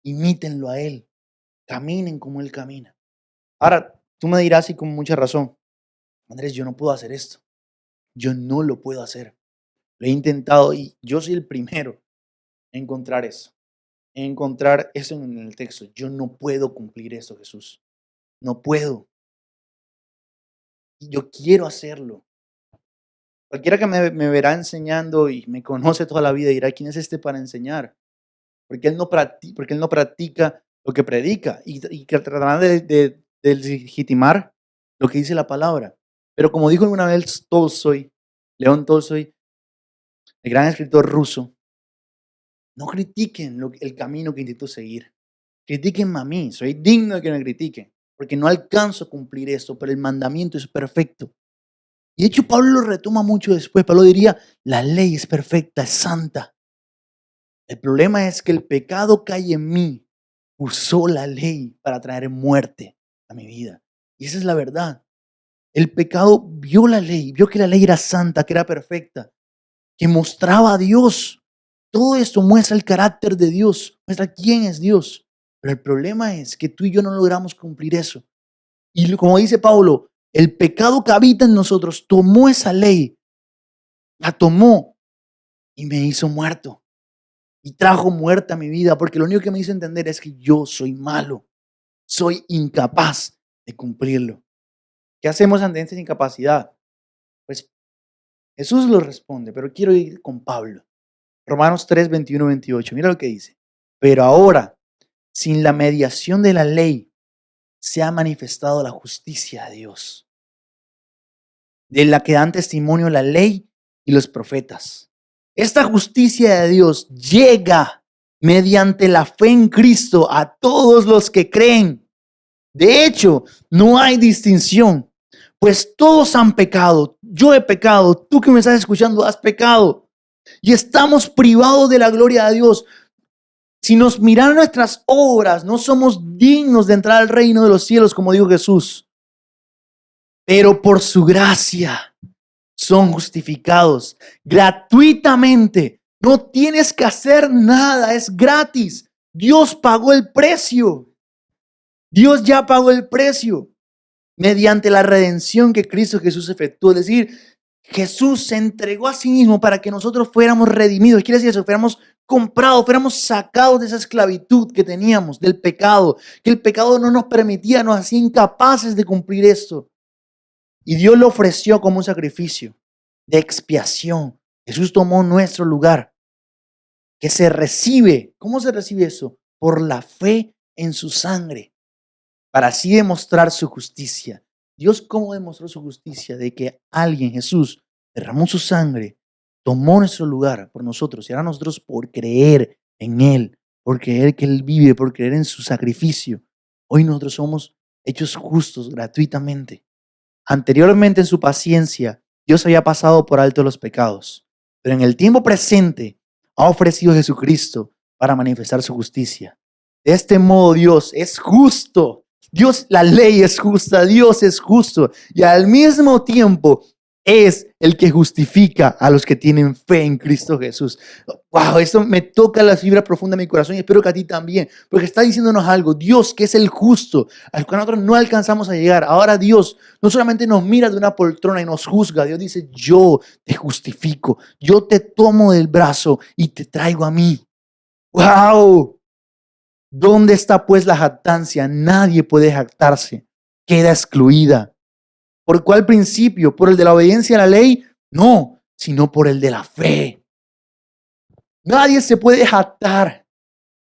D: Imítenlo a Él. Caminen como Él camina. Ahora, tú me dirás y con mucha razón, Andrés, yo no puedo hacer esto. Yo no lo puedo hacer. Lo he intentado y yo soy el primero en encontrar eso. En encontrar eso en el texto. Yo no puedo cumplir eso, Jesús. No puedo. Y yo quiero hacerlo. Cualquiera que me verá enseñando y me conoce toda la vida dirá, ¿quién es este para enseñar? Porque él no practica lo que predica y que tratará de legitimar lo que dice la palabra. Pero como dijo alguna vez Tolstoy, León Tolstoy, el gran escritor ruso, no critiquen el camino que intento seguir. Critíquenme a mí, soy digno de que me critiquen, porque no alcanzo a cumplir esto, pero el mandamiento es perfecto. Y de hecho Pablo lo retoma mucho después. Pablo diría, la ley es perfecta, es santa. El problema es que el pecado que hay en mí usó la ley para traer muerte a mi vida. Y esa es la verdad. El pecado vio la ley, vio que la ley era santa, que era perfecta, que mostraba a Dios. Todo esto muestra el carácter de Dios, muestra quién es Dios. Pero el problema es que tú y yo no logramos cumplir eso. Y como dice Pablo, el pecado que habita en nosotros tomó esa ley, la tomó y me hizo muerto. Y trajo muerte a mi vida, porque lo único que me hizo entender es que yo soy malo, soy incapaz de cumplirlo. ¿Qué hacemos ante esta incapacidad? Pues Jesús lo responde, pero quiero ir con Pablo. Romanos 3, 21, 28. Mira lo que dice. Pero ahora, sin la mediación de la ley, se ha manifestado la justicia de Dios, de la que dan testimonio la ley y los profetas. Esta justicia de Dios llega mediante la fe en Cristo a todos los que creen. De hecho, no hay distinción, pues todos han pecado. Yo he pecado, tú que me estás escuchando has pecado y estamos privados de la gloria de Dios. Si nos miran nuestras obras, no somos dignos de entrar al reino de los cielos, como dijo Jesús. Pero por su gracia son justificados gratuitamente. No tienes que hacer nada, es gratis. Dios pagó el precio. Dios ya pagó el precio mediante la redención que Cristo Jesús efectuó. Es decir, Jesús se entregó a sí mismo para que nosotros fuéramos redimidos. Quiere decir eso, fuéramos comprados, fuéramos sacados de esa esclavitud que teníamos, del pecado, que el pecado no nos permitía, nos hacía incapaces de cumplir esto. Y Dios lo ofreció como un sacrificio de expiación. Jesús tomó nuestro lugar, que se recibe. ¿Cómo se recibe eso? Por la fe en su sangre, para así demostrar su justicia. Dios, ¿cómo demostró su justicia? De que alguien, Jesús, derramó su sangre, tomó nuestro lugar por nosotros, y ahora nosotros por creer en Él, por creer que Él vive, por creer en su sacrificio, hoy nosotros somos hechos justos gratuitamente. Anteriormente en su paciencia, Dios había pasado por alto los pecados, pero en el tiempo presente ha ofrecido a Jesucristo para manifestar su justicia. De este modo Dios es justo. Dios, la ley es justa, Dios es justo y al mismo tiempo es el que justifica a los que tienen fe en Cristo Jesús. Wow, esto me toca la fibra profunda de mi corazón y espero que a ti también, porque está diciéndonos algo. Dios, que es el justo, al cual nosotros no alcanzamos a llegar. Ahora Dios no solamente nos mira de una poltrona y nos juzga, Dios dice, yo te justifico, yo te tomo del brazo y te traigo a mí. Wow. ¿Dónde está pues la jactancia? Nadie puede jactarse, queda excluida. ¿Por cuál principio? ¿Por el de la obediencia a la ley? No, sino por el de la fe. Nadie se puede jactar.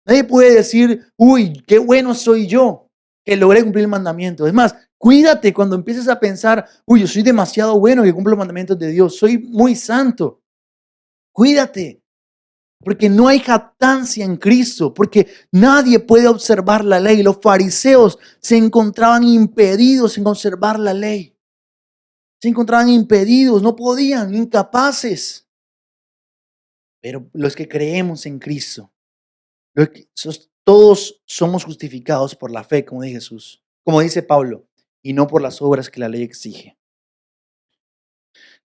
D: Nadie puede decir, uy, qué bueno soy yo, que logré cumplir el mandamiento. Es más, cuídate cuando empieces a pensar, uy, yo soy demasiado bueno que cumplo los mandamientos de Dios, soy muy santo. Cuídate. Porque no hay jactancia en Cristo, porque nadie puede observar la ley. Los fariseos se encontraban impedidos en observar la ley. Se encontraban impedidos, no podían, incapaces. Pero los que creemos en Cristo, todos somos justificados por la fe, como dice Jesús, como dice Pablo, y no por las obras que la ley exige.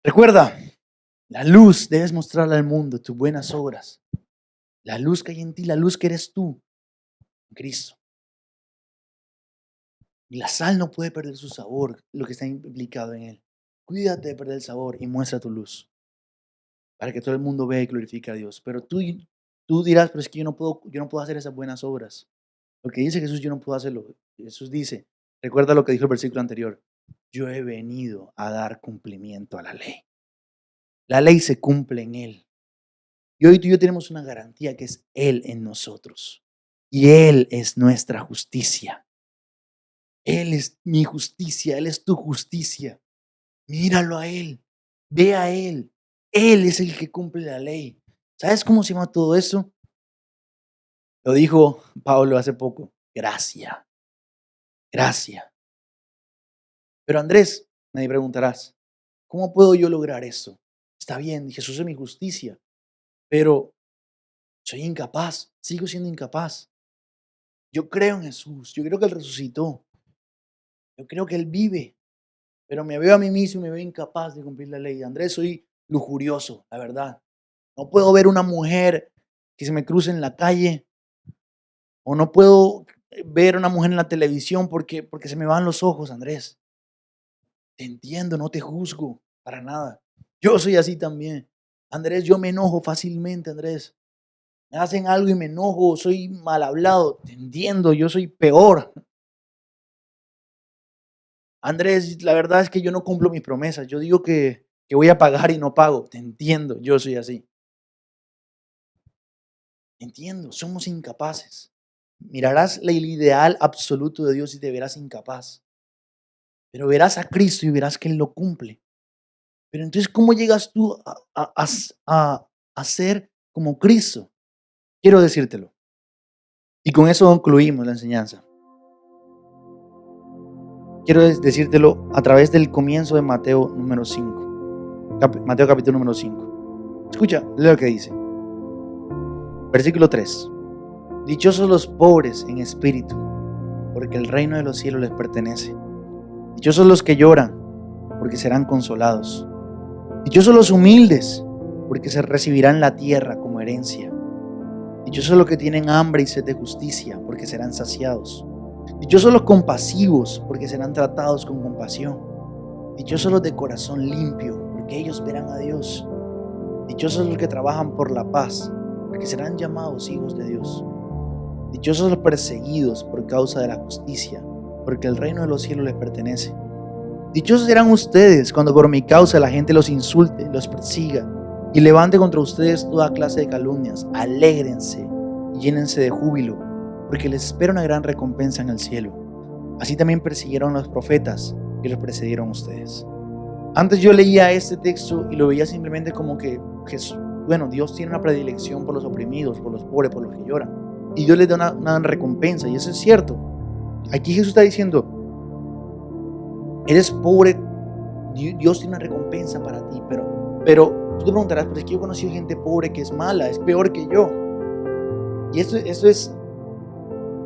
D: Recuerda, la luz debes mostrarle al mundo, tus buenas obras. La luz que hay en ti, la luz que eres tú, en Cristo. Y la sal no puede perder su sabor, lo que está implicado en él. Cuídate de perder el sabor y muestra tu luz, para que todo el mundo vea y glorifique a Dios. Pero tú dirás, pero es que yo no puedo hacer esas buenas obras. Lo que dice Jesús, yo no puedo hacerlo. Jesús dice, recuerda lo que dijo el versículo anterior, yo he venido a dar cumplimiento a la ley. La ley se cumple en Él. Y hoy tú y yo tenemos una garantía que es Él en nosotros. Y Él es nuestra justicia. Él es mi justicia, Él es tu justicia. Míralo a Él, ve a Él. Él es el que cumple la ley. ¿Sabes cómo se llama todo eso? Lo dijo Pablo hace poco. Gracia. Gracia. Pero Andrés, me preguntarás, ¿cómo puedo yo lograr eso? Está bien, Jesús es mi justicia, pero soy incapaz, sigo siendo incapaz. Yo creo en Jesús, yo creo que Él resucitó, yo creo que Él vive, pero me veo a mí mismo y me veo incapaz de cumplir la ley. Andrés, soy lujurioso, la verdad. No puedo ver una mujer que se me cruce en la calle, o no puedo ver una mujer en la televisión porque se me van los ojos, Andrés. Te entiendo, no te juzgo para nada. Yo soy así también. Andrés, yo me enojo fácilmente, Andrés. Me hacen algo y me enojo, soy mal hablado. Te entiendo, yo soy peor. Andrés, la verdad es que yo no cumplo mis promesas. Yo digo que voy a pagar y no pago. Te entiendo, yo soy así. Entiendo, somos incapaces. Mirarás el ideal absoluto de Dios y te verás incapaz. Pero verás a Cristo y verás que Él lo cumple. Pero entonces, ¿cómo llegas tú a ser como Cristo? Quiero decírtelo. Y con eso concluimos la enseñanza. Quiero decírtelo a través del comienzo de Mateo número 5. Mateo capítulo número 5. Escucha, lee lo que dice. Versículo 3. Dichosos los pobres en espíritu, porque el reino de los cielos les pertenece. Dichosos los que lloran, porque serán consolados. Dichosos los humildes, porque se recibirán la tierra como herencia. Dichosos los que tienen hambre y sed de justicia, porque serán saciados. Dichosos los compasivos, porque serán tratados con compasión. Dichosos los de corazón limpio, porque ellos verán a Dios. Dichosos los que trabajan por la paz, porque serán llamados hijos de Dios. Dichosos los perseguidos por causa de la justicia, porque el reino de los cielos les pertenece. Dichosos serán ustedes cuando por mi causa la gente los insulte, los persiga y levante contra ustedes toda clase de calumnias. Alégrense y llénense de júbilo, porque les espera una gran recompensa en el cielo. Así también persiguieron a los profetas que los precedieron a ustedes. Antes yo leía este texto y lo veía simplemente como que Dios tiene una predilección por los oprimidos, por los pobres, por los que lloran. Y Dios les da una recompensa, y eso es cierto. Aquí Jesús está diciendo, eres pobre, Dios tiene una recompensa para ti, pero tú te preguntarás, pero es que yo he conocido gente pobre que es mala, es peor que yo. Y esto es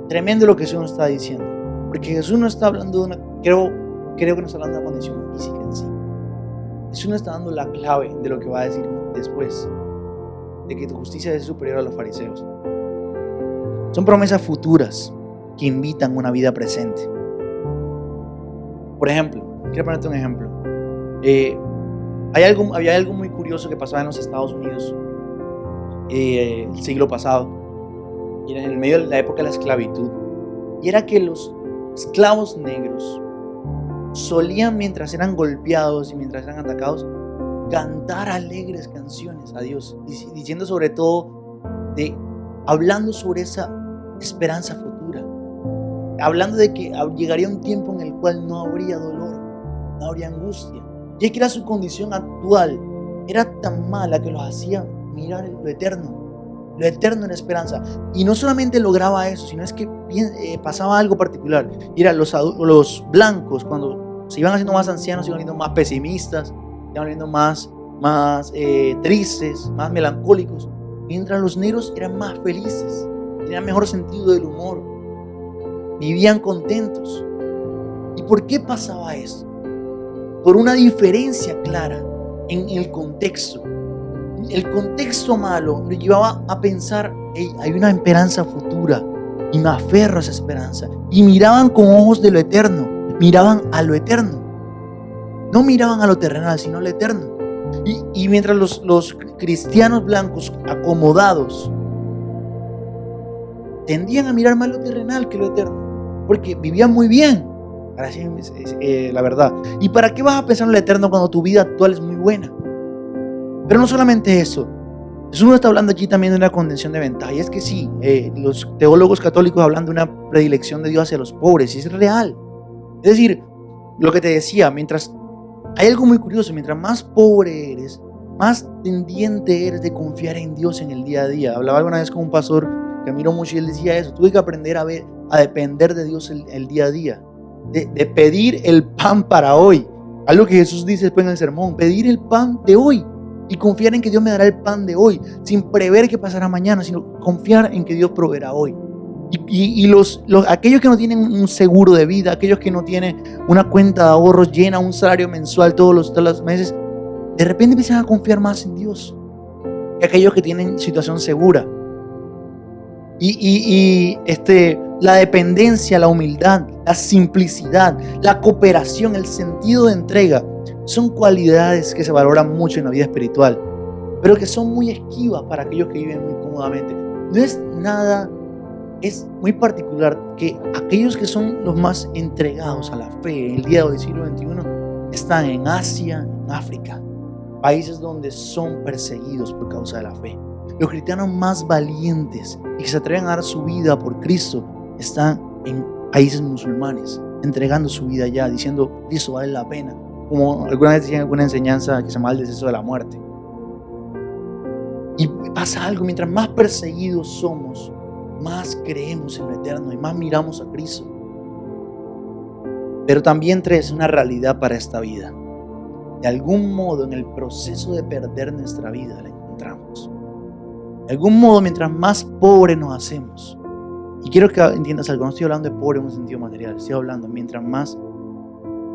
D: tremendo lo que Jesús nos está diciendo, porque Jesús no está hablando de creo que no está hablando de una condición física en sí. Jesús no está dando la clave de lo que va a decir después, de que tu justicia es superior a los fariseos. Son promesas futuras que invitan a una vida presente. Por ejemplo, quiero ponerte un ejemplo. Había algo muy curioso que pasaba en los Estados Unidos el siglo pasado, y en el medio de la época de la esclavitud, y era que los esclavos negros solían, mientras eran golpeados y mientras eran atacados, cantar alegres canciones a Dios, diciendo sobre todo, hablando sobre esa esperanza futura, hablando de que llegaría un tiempo en el cual no habría dolor, no habría angustia, ya que era su condición actual, era tan mala que los hacía mirar lo eterno en esperanza. Y no solamente lograba eso, sino es que pasaba algo particular. Y era los blancos, cuando se iban haciendo más ancianos, se iban volviendo más pesimistas, se iban volviendo más tristes, más melancólicos, mientras los negros eran más felices, tenían mejor sentido del humor, vivían contentos. ¿Y por qué pasaba esto? Por una diferencia clara en el contexto. El contexto malo lo llevaba a pensar, hay una esperanza futura y me aferro a esa esperanza. Y miraban con ojos de lo eterno, miraban a lo eterno. No miraban a lo terrenal, sino a lo eterno. Y mientras los cristianos blancos acomodados tendían a mirar más lo terrenal que lo eterno, porque vivían muy bien, la verdad. ¿Y para qué vas a pensar en lo eterno cuando tu vida actual es muy buena? Pero no solamente eso. Jesús no está hablando aquí también de una contención de ventaja. Y es que sí, los teólogos católicos hablan de una predilección de Dios hacia los pobres. Y es real. Es decir, lo que te decía, hay algo muy curioso. Mientras más pobre eres, más tendiente eres de confiar en Dios en el día a día. Hablaba alguna vez con un pastor que admiro mucho y él decía eso. Tuve que aprender a depender de Dios el día a día. De pedir el pan para hoy. Algo que Jesús dice después en el sermón. Pedir el pan de hoy. Y confiar en que Dios me dará el pan de hoy. Sin prever qué pasará mañana. Sino confiar en que Dios proveerá hoy. Y aquellos que no tienen un seguro de vida. Aquellos que no tienen una cuenta de ahorros llena. Un salario mensual todos los meses. De repente empiezan a confiar más en Dios. Que aquellos que tienen situación segura. La dependencia, la humildad, la simplicidad, la cooperación, el sentido de entrega son cualidades que se valoran mucho en la vida espiritual, pero que son muy esquivas para aquellos que viven muy cómodamente. Es muy particular que aquellos que son los más entregados a la fe en el día del siglo XXI están en Asia, en África, países donde son perseguidos por causa de la fe. Los cristianos más valientes y que se atreven a dar su vida por Cristo están en países musulmanes, entregando su vida ya, diciendo, eso vale la pena. Como alguna vez decían alguna enseñanza que se llama el deceso de la muerte. Y pasa algo, mientras más perseguidos somos, más creemos en lo eterno y más miramos a Cristo. Pero también es una realidad para esta vida. De algún modo, en el proceso de perder nuestra vida, la encontramos. De algún modo, mientras más pobres nos hacemos, y quiero que entiendas algo, no estoy hablando de pobre en un sentido material, estoy hablando mientras más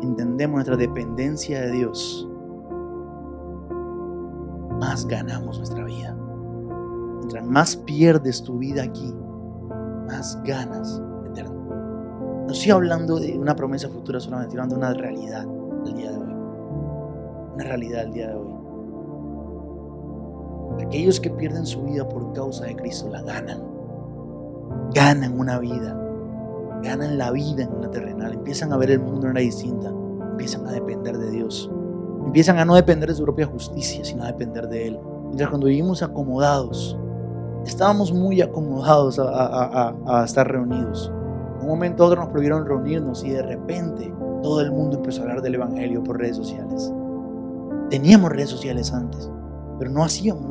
D: entendemos nuestra dependencia de Dios, más ganamos nuestra vida. Mientras más pierdes tu vida aquí, más ganas eterno. No estoy hablando de una promesa futura solamente, estoy hablando de una realidad al día de hoy. Una realidad al día de hoy. Aquellos que pierden su vida por causa de Cristo la ganan. Ganan una vida. Ganan la vida en una terrenal. Empiezan a ver el mundo de una distinta. Empiezan a depender de Dios. Empiezan a no depender de su propia justicia, sino a depender de Él. Mientras cuando vivimos acomodados, estábamos muy acomodados a estar reunidos. En un momento a otro nos prohibieron reunirnos y de repente todo el mundo empezó a hablar del Evangelio por redes sociales. Teníamos redes sociales antes, pero no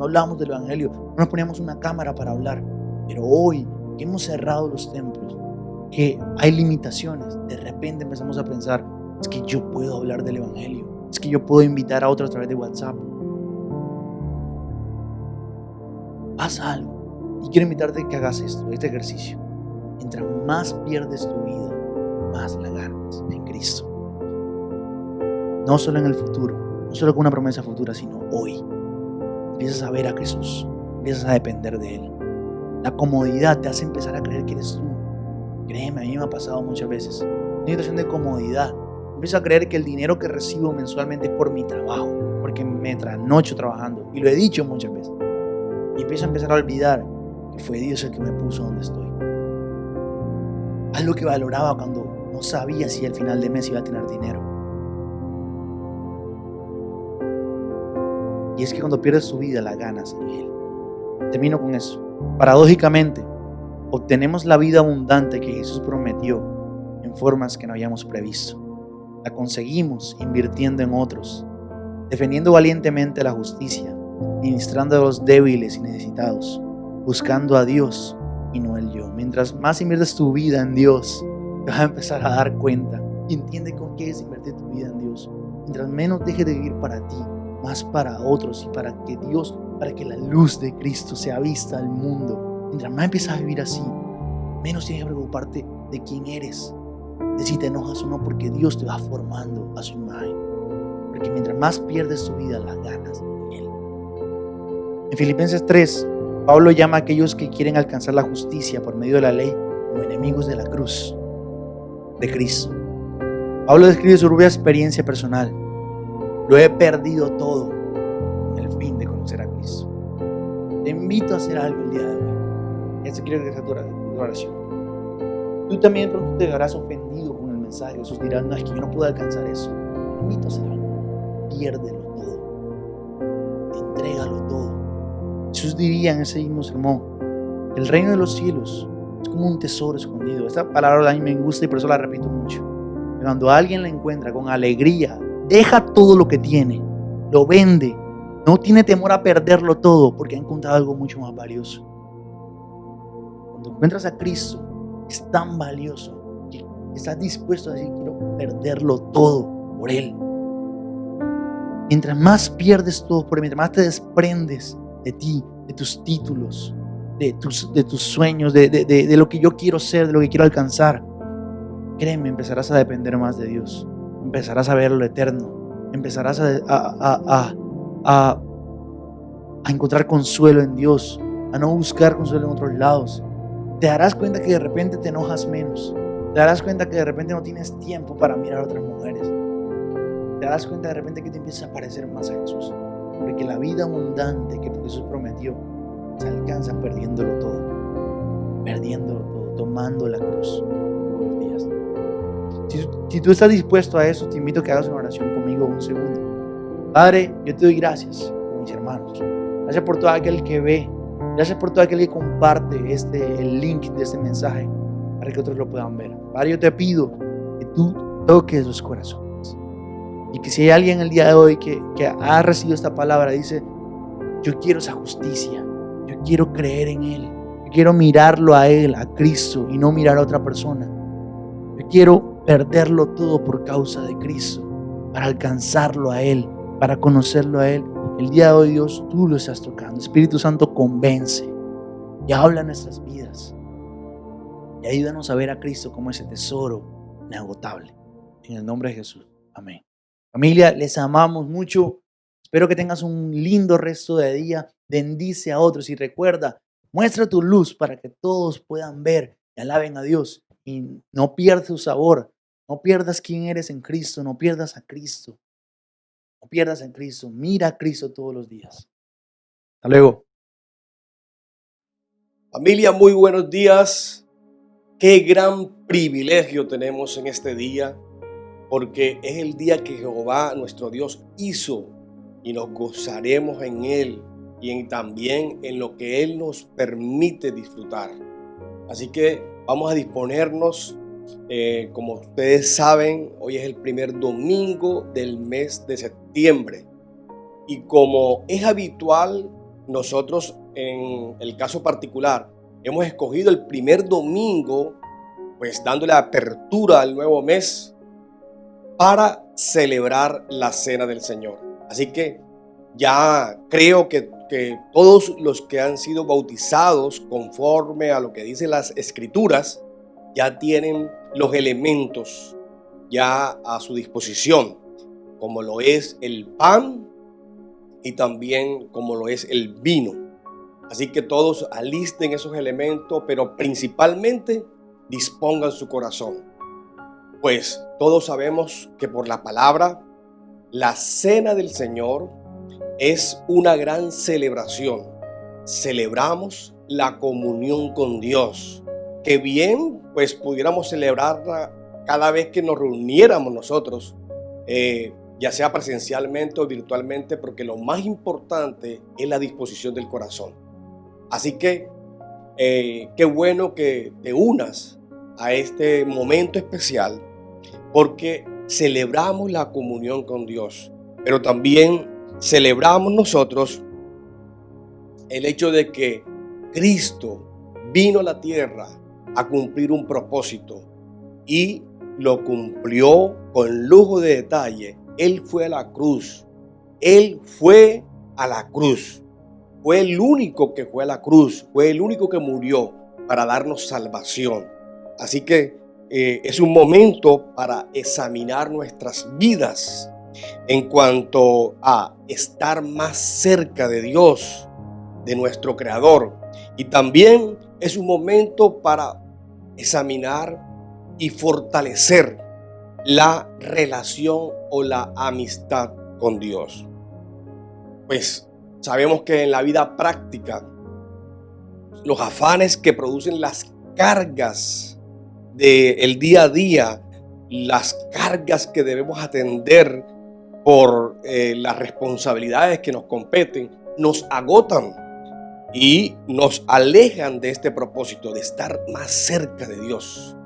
D: hablábamos del Evangelio, no nos poníamos una cámara para hablar. Pero hoy que hemos cerrado los templos, que hay limitaciones, de repente empezamos a pensar, es que yo puedo hablar del Evangelio, es que yo puedo invitar a otros a través de WhatsApp. Pasa algo y quiero invitarte a que hagas este ejercicio. Mientras más pierdes tu vida, más la ganas en Cristo. No solo en el futuro, no solo con una promesa futura, sino hoy. Empiezas a ver a Jesús, empiezas a depender de Él. La comodidad te hace empezar a creer que eres tú. Créeme, a mí me ha pasado muchas veces. Una situación de comodidad. Empiezo a creer que el dinero que recibo mensualmente es por mi trabajo, porque me trasnocho trabajando. Y lo he dicho muchas veces. Y empiezo a olvidar que fue Dios el que me puso donde estoy. Algo que valoraba cuando no sabía si al final de mes iba a tener dinero. Y es que cuando pierdes tu vida, la ganas en Él. Termino con eso. Paradójicamente, obtenemos la vida abundante que Jesús prometió en formas que no habíamos previsto. La conseguimos invirtiendo en otros, defendiendo valientemente la justicia, ministrando a los débiles y necesitados, buscando a Dios y no el yo. Mientras más inviertes tu vida en Dios, te vas a empezar a dar cuenta y entiende con qué es invertir tu vida en Dios. Mientras menos dejes de vivir para ti, más para otros y para que la luz de Cristo sea vista al mundo. Mientras más empiezas a vivir así, menos tienes que preocuparte de quién eres, de si te enojas o no, porque Dios te va formando a su imagen. Porque mientras más pierdes tu vida, las ganas en Él. En Filipenses 3, Pablo llama a aquellos que quieren alcanzar la justicia por medio de la ley como enemigos de la cruz de Cristo. Pablo describe su propia experiencia personal. Lo he perdido todo con el fin de conocer a Cristo. Te invito a hacer algo el día de hoy. Eso quiero que sea tu oración. Tú también de pronto te verás ofendido con el mensaje. Jesús dirá, no, es que yo no puedo alcanzar eso. Te invito a hacer algo. Piérdelo todo. entrégalo todo. Jesús diría en ese mismo sermón, el reino de los cielos es como un tesoro escondido. Esta palabra a mí me gusta y por eso la repito mucho. Cuando alguien la encuentra con alegría, deja todo lo que tiene, lo vende, no tiene temor a perderlo todo porque ha encontrado algo mucho más valioso. Cuando encuentras a Cristo, es tan valioso que estás dispuesto a decir, quiero perderlo todo por Él. Mientras más pierdes todo por Él, mientras más te desprendes de ti, de tus títulos, de tus sueños, de lo que yo quiero ser, de lo que quiero alcanzar, créeme, empezarás a depender más de Dios. Empezarás a ver lo eterno. Empezarás a encontrar consuelo en Dios, a no buscar consuelo en otros lados. Te darás cuenta que de repente te enojas menos. Te darás cuenta que de repente no tienes tiempo para mirar a otras mujeres. Te darás cuenta de repente que te empiezas a parecer más a Jesús. Porque la vida abundante que Jesús prometió se alcanza perdiéndolo todo, tomando la cruz todos los días. Si tú estás dispuesto a eso, te invito a que hagas una oración conmigo un segundo. Padre, yo te doy gracias por mis hermanos. Gracias por todo aquel que ve. Gracias por todo aquel que comparte el link de este mensaje para que otros lo puedan ver. Padre, yo te pido que tú toques los corazones. Y que si hay alguien el día de hoy que ha recibido esta palabra, dice, yo quiero esa justicia, yo quiero creer en Él, yo quiero mirarlo a Él, a Cristo, y no mirar a otra persona. Yo quiero perderlo todo por causa de Cristo, para alcanzarlo a Él, para conocerlo a Él. El día de hoy, Dios, tú lo estás tocando. Espíritu Santo, convence y habla en nuestras vidas. Y ayúdanos a ver a Cristo como ese tesoro inagotable. En el nombre de Jesús. Amén. Familia, les amamos mucho. Espero que tengas un lindo resto de día. Bendice a otros y recuerda, muestra tu luz para que todos puedan ver y alaben a Dios. Y no pierdas tu sabor. No pierdas quién eres en Cristo. No pierdas a Cristo. No pierdas a Cristo. Mira a Cristo todos los días. Hasta luego.
E: Familia, muy buenos días. Qué gran privilegio tenemos en este día, porque es el día que Jehová nuestro Dios hizo y nos gozaremos en Él y también en lo que Él nos permite disfrutar. Así que vamos a disponernos. Como ustedes saben, hoy es el primer domingo del mes de septiembre y como es habitual, nosotros en el caso particular hemos escogido el primer domingo, pues dándole apertura al nuevo mes para celebrar la Cena del Señor. Así que ya creo que todos los que han sido bautizados conforme a lo que dicen las Escrituras ya tienen los elementos ya a su disposición, como lo es el pan y también como lo es el vino. Así que todos alisten esos elementos, pero principalmente dispongan su corazón. Pues todos sabemos que por la palabra, la Cena del Señor es una gran celebración. Celebramos la comunión con Dios, que bien pues pudiéramos celebrarla cada vez que nos reuniéramos nosotros, ya sea presencialmente o virtualmente, porque lo más importante es la disposición del corazón. Así que qué bueno que te unas a este momento especial, porque celebramos la comunión con Dios, pero también celebramos nosotros el hecho de que Cristo vino a la tierra a cumplir un propósito y lo cumplió con lujo de detalle. Él fue a la cruz. Él fue a la cruz. Fue el único que fue a la cruz. Fue el único que murió para darnos salvación. Así que es un momento para examinar nuestras vidas en cuanto a estar más cerca de Dios, de nuestro Creador. Y también es un momento para examinar y fortalecer la relación o la amistad con Dios. Pues sabemos que en la vida práctica, los afanes que producen las cargas del día a día, las cargas que debemos atender por las responsabilidades que nos competen, nos agotan y nos alejan de este propósito de estar más cerca de Dios.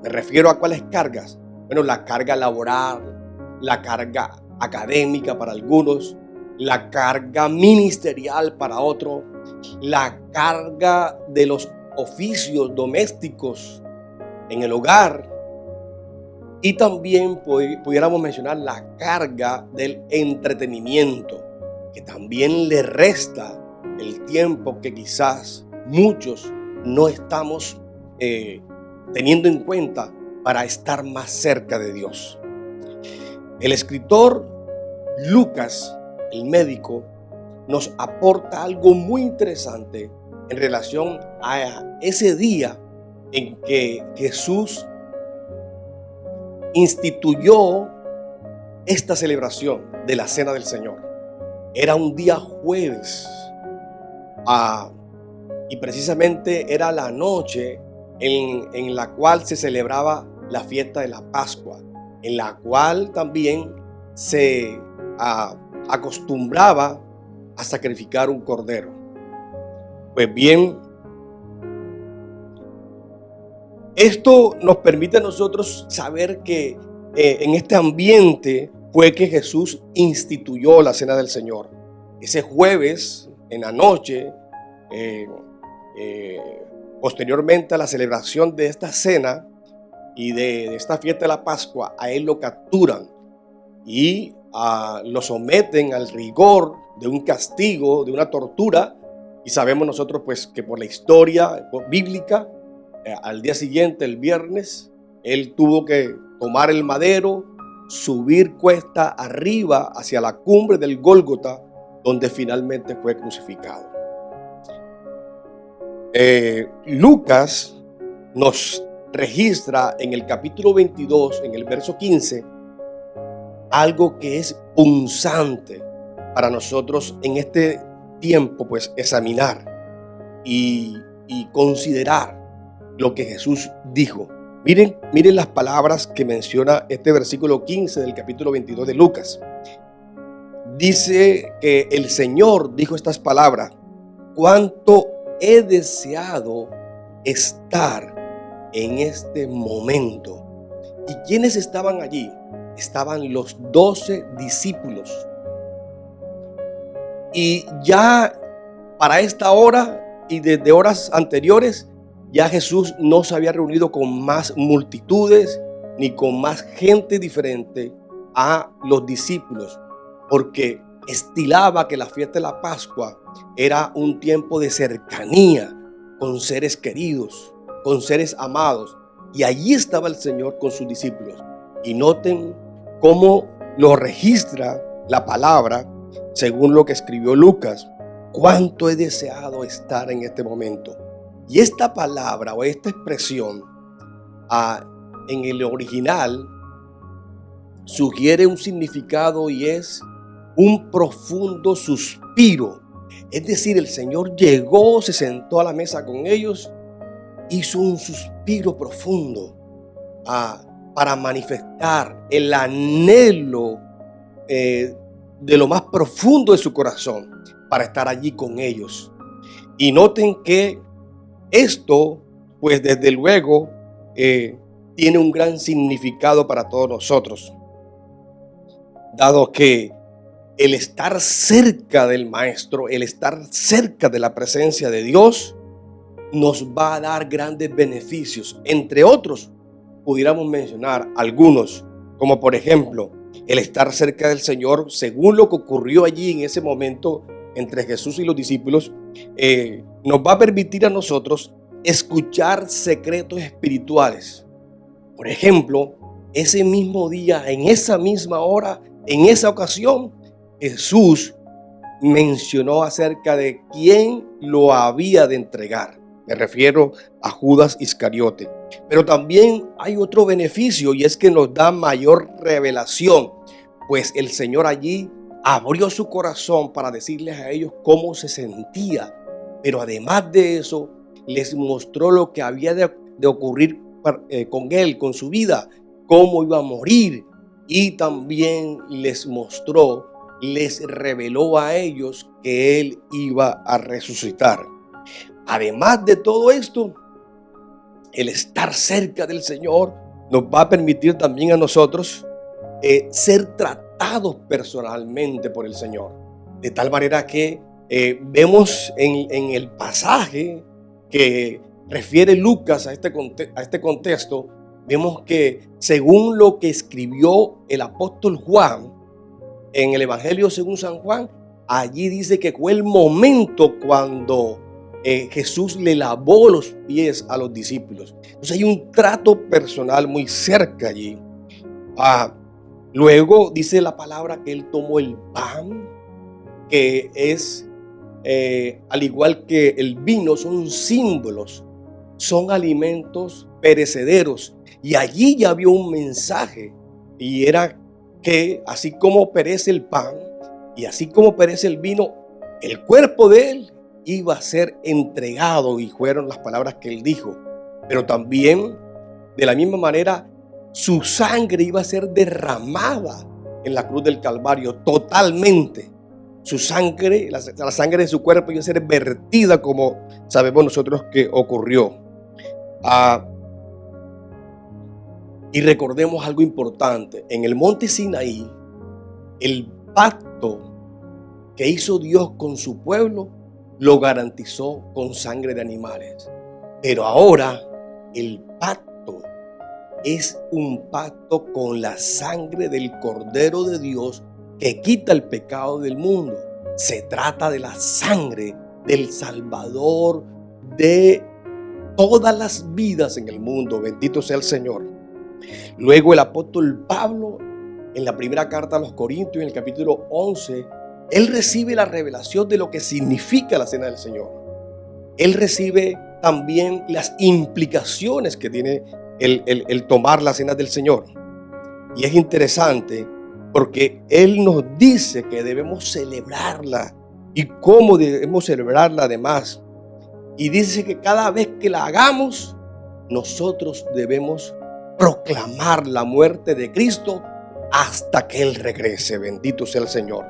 E: Me refiero a cuáles cargas. Bueno, la carga laboral, la carga académica para algunos, la carga ministerial para otros, la carga de los oficios domésticos en el hogar, y también pudiéramos mencionar la carga del entretenimiento, que también le resta el tiempo que quizás muchos no estamos teniendo en cuenta para estar más cerca de Dios. El escritor Lucas, el médico, nos aporta algo muy interesante en relación a ese día en que Jesús instituyó esta celebración de la Cena del Señor. Era un día jueves, y precisamente era la noche en la cual se celebraba la fiesta de la Pascua, en la cual también se acostumbraba a sacrificar un cordero. Pues bien, esto nos permite a nosotros saber que en este ambiente fue que Jesús instituyó la Cena del Señor. Ese jueves en la noche, posteriormente a la celebración de esta cena y de esta fiesta de la Pascua, a él lo capturan y lo someten al rigor de un castigo, de una tortura. Y sabemos nosotros pues que por la historia bíblica, al día siguiente, el viernes, él tuvo que tomar el madero, subir cuesta arriba hacia la cumbre del Gólgota, donde finalmente fue crucificado. Lucas nos registra en el capítulo 22, en el verso 15, algo que es punzante para nosotros en este tiempo, pues examinar y considerar lo que Jesús dijo. Miren las palabras que menciona este versículo 15 del capítulo 22 de Lucas. Dice que el Señor dijo estas palabras: cuánto he deseado estar en este momento. ¿Y quiénes estaban allí? Estaban los 12 discípulos. Y ya para esta hora y desde horas anteriores, ya Jesús no se había reunido con más multitudes ni con más gente diferente a los discípulos, porque estilaba que la fiesta de la Pascua era un tiempo de cercanía con seres queridos, con seres amados. Y allí estaba el Señor con sus discípulos. Y noten cómo lo registra la palabra según lo que escribió Lucas: cuánto he deseado estar en este momento. Y esta palabra o esta expresión en el original sugiere un significado, y es un profundo suspiro. Es decir, el Señor llegó, se sentó a la mesa con ellos, hizo un suspiro profundo para manifestar el anhelo de lo más profundo de su corazón para estar allí con ellos. Y noten que esto, pues desde luego, tiene un gran significado para todos nosotros, dado que el estar cerca del Maestro, el estar cerca de la presencia de Dios, nos va a dar grandes beneficios. Entre otros, pudiéramos mencionar algunos, como por ejemplo, el estar cerca del Señor, según lo que ocurrió allí en ese momento entre Jesús y los discípulos, nos va a permitir a nosotros escuchar secretos espirituales. Por ejemplo, ese mismo día, en esa misma hora, en esa ocasión, Jesús mencionó acerca de quién lo había de entregar. Me refiero a Judas Iscariote. Pero también hay otro beneficio, y es que nos da mayor revelación, pues el Señor allí abrió su corazón para decirles a ellos cómo se sentía. Pero además de eso, les mostró lo que había de ocurrir con él, con su vida, cómo iba a morir. Y también les mostró, les reveló a ellos que Él iba a resucitar. Además de todo esto, el estar cerca del Señor nos va a permitir también a nosotros ser tratados personalmente por el Señor. De tal manera que vemos en el pasaje que refiere Lucas a este contexto, vemos que según lo que escribió el apóstol Juan en el Evangelio según San Juan, allí dice que fue el momento cuando Jesús le lavó los pies a los discípulos. Entonces hay un trato personal muy cerca allí. Luego dice la palabra que Él tomó el pan, que es al igual que el vino, son símbolos, son alimentos perecederos. Y allí ya había un mensaje, y era que así como perece el pan y así como perece el vino, el cuerpo de Él iba a ser entregado, y fueron las palabras que Él dijo. Pero también, de la misma manera, su sangre iba a ser derramada en la cruz del Calvario totalmente. Su sangre, la sangre de su cuerpo iba a ser vertida, como sabemos nosotros que ocurrió. Y recordemos algo importante. En el monte Sinaí, el pacto que hizo Dios con su pueblo lo garantizó con sangre de animales. Pero ahora el pacto es un pacto con la sangre del Cordero de Dios que quita el pecado del mundo. Se trata de la sangre del Salvador de todas las vidas en el mundo. Bendito sea el Señor. Luego el apóstol Pablo, en la primera carta a los Corintios, en el capítulo 11, él recibe la revelación de lo que significa la cena del Señor. Él recibe también las implicaciones que tiene el tomar la cena del Señor. Y es interesante porque Él nos dice que debemos celebrarla y cómo debemos celebrarla además. Y dice que cada vez que la hagamos, nosotros debemos proclamar la muerte de Cristo hasta que Él regrese. Bendito sea el Señor.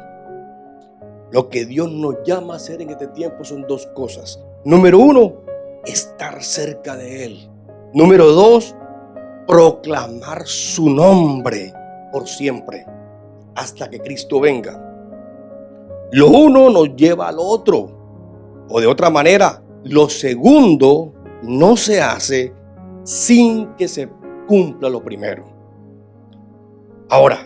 E: Lo que Dios nos llama a hacer en este tiempo son dos cosas. Número uno, estar cerca de Él. Número dos, proclamar su nombre por siempre, hasta que Cristo venga. Lo uno nos lleva al otro. O de otra manera, lo segundo no se hace sin que se cumpla lo primero. Ahora,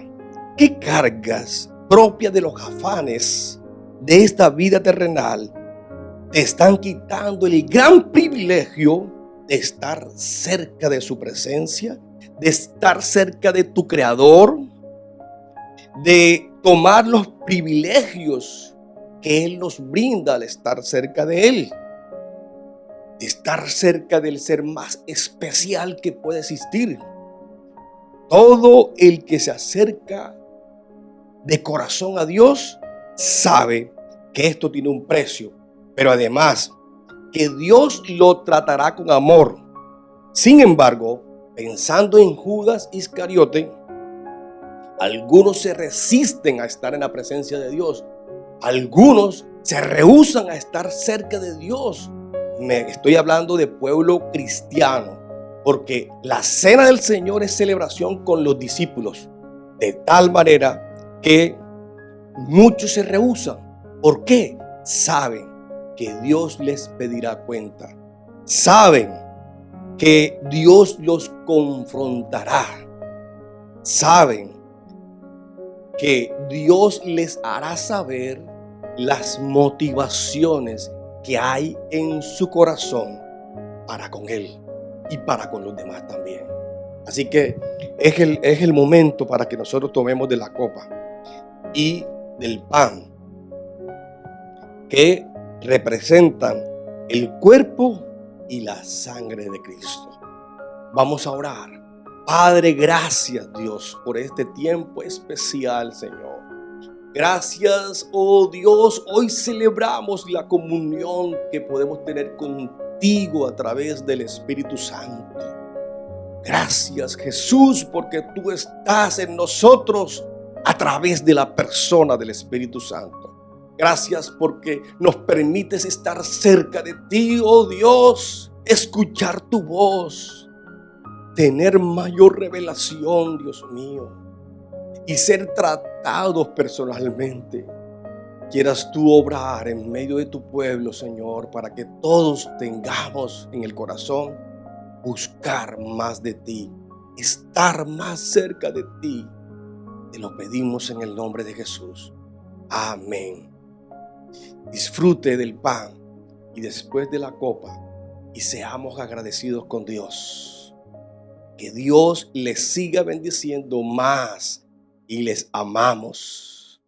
E: ¿qué cargas propias de los afanes de esta vida terrenal te están quitando el gran privilegio de estar cerca de su presencia, de estar cerca de tu Creador, de tomar los privilegios que Él nos brinda al estar cerca de Él, de estar cerca del ser más especial que puede existir? Todo el que se acerca de corazón a Dios sabe que esto tiene un precio, pero además que Dios lo tratará con amor. Sin embargo, pensando en Judas Iscariote, algunos se resisten a estar en la presencia de Dios. Algunos se rehúsan a estar cerca de Dios. Me estoy hablando de pueblo cristiano, porque la cena del Señor es celebración con los discípulos, de tal manera que muchos se rehúsan. ¿Por qué? Saben que Dios les pedirá cuenta. Saben que Dios los confrontará. Saben que Dios les hará saber las motivaciones que hay en su corazón para con Él y para con los demás también. Así que es el momento para que nosotros tomemos de la copa y del pan, que representan el cuerpo y la sangre de Cristo. Vamos a orar. Padre, gracias Dios por este tiempo especial, Señor. Gracias, oh Dios, hoy celebramos la comunión que podemos tener contigo a través del Espíritu Santo. Gracias, Jesús, porque tú estás en nosotros a través de la persona del Espíritu Santo. Gracias porque nos permites estar cerca de ti, oh Dios, escuchar tu voz, tener mayor revelación, Dios mío, y ser tratados personalmente. Quieras tú obrar en medio de tu pueblo, Señor, para que todos tengamos en el corazón buscar más de ti, estar más cerca de ti. Te lo pedimos en el nombre de Jesús. Amén. Disfrute del pan y después de la copa y seamos agradecidos con Dios. Que Dios les siga bendiciendo más y les amamos.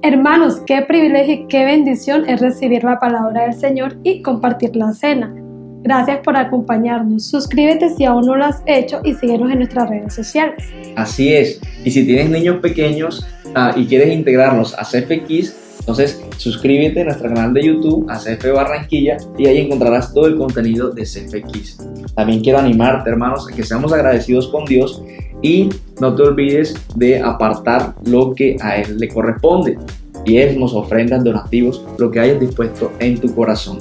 A: Hermanos, qué privilegio y qué bendición es recibir la palabra del Señor y compartir la cena. Gracias por acompañarnos. Suscríbete si aún no lo has hecho y síguenos en nuestras redes sociales.
B: Así es. Y si tienes niños pequeños y quieres integrarlos a CF Kids, entonces suscríbete a nuestro canal de YouTube, a CF Barranquilla, y ahí encontrarás todo el contenido de CF Kids. También quiero animarte, hermanos, a que seamos agradecidos con Dios y no te olvides de apartar lo que a Él le corresponde. Diezmos, ofrendas, donativos, lo que hayas dispuesto en tu corazón.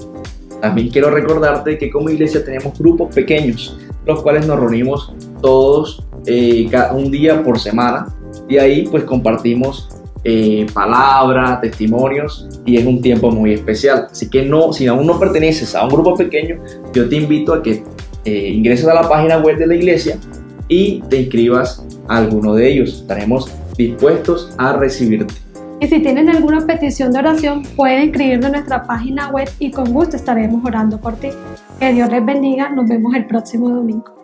B: También quiero recordarte que como iglesia tenemos grupos pequeños, los cuales nos reunimos todos un día por semana, y ahí pues compartimos palabras, testimonios, y es un tiempo muy especial. Así que si aún no perteneces a un grupo pequeño, yo te invito a que ingreses a la página web de la iglesia y te inscribas a alguno de ellos. Estaremos dispuestos a recibirte.
A: Y si tienen alguna petición de oración, pueden escribirnos en nuestra página web y con gusto estaremos orando por ti. Que Dios les bendiga. Nos vemos el próximo domingo.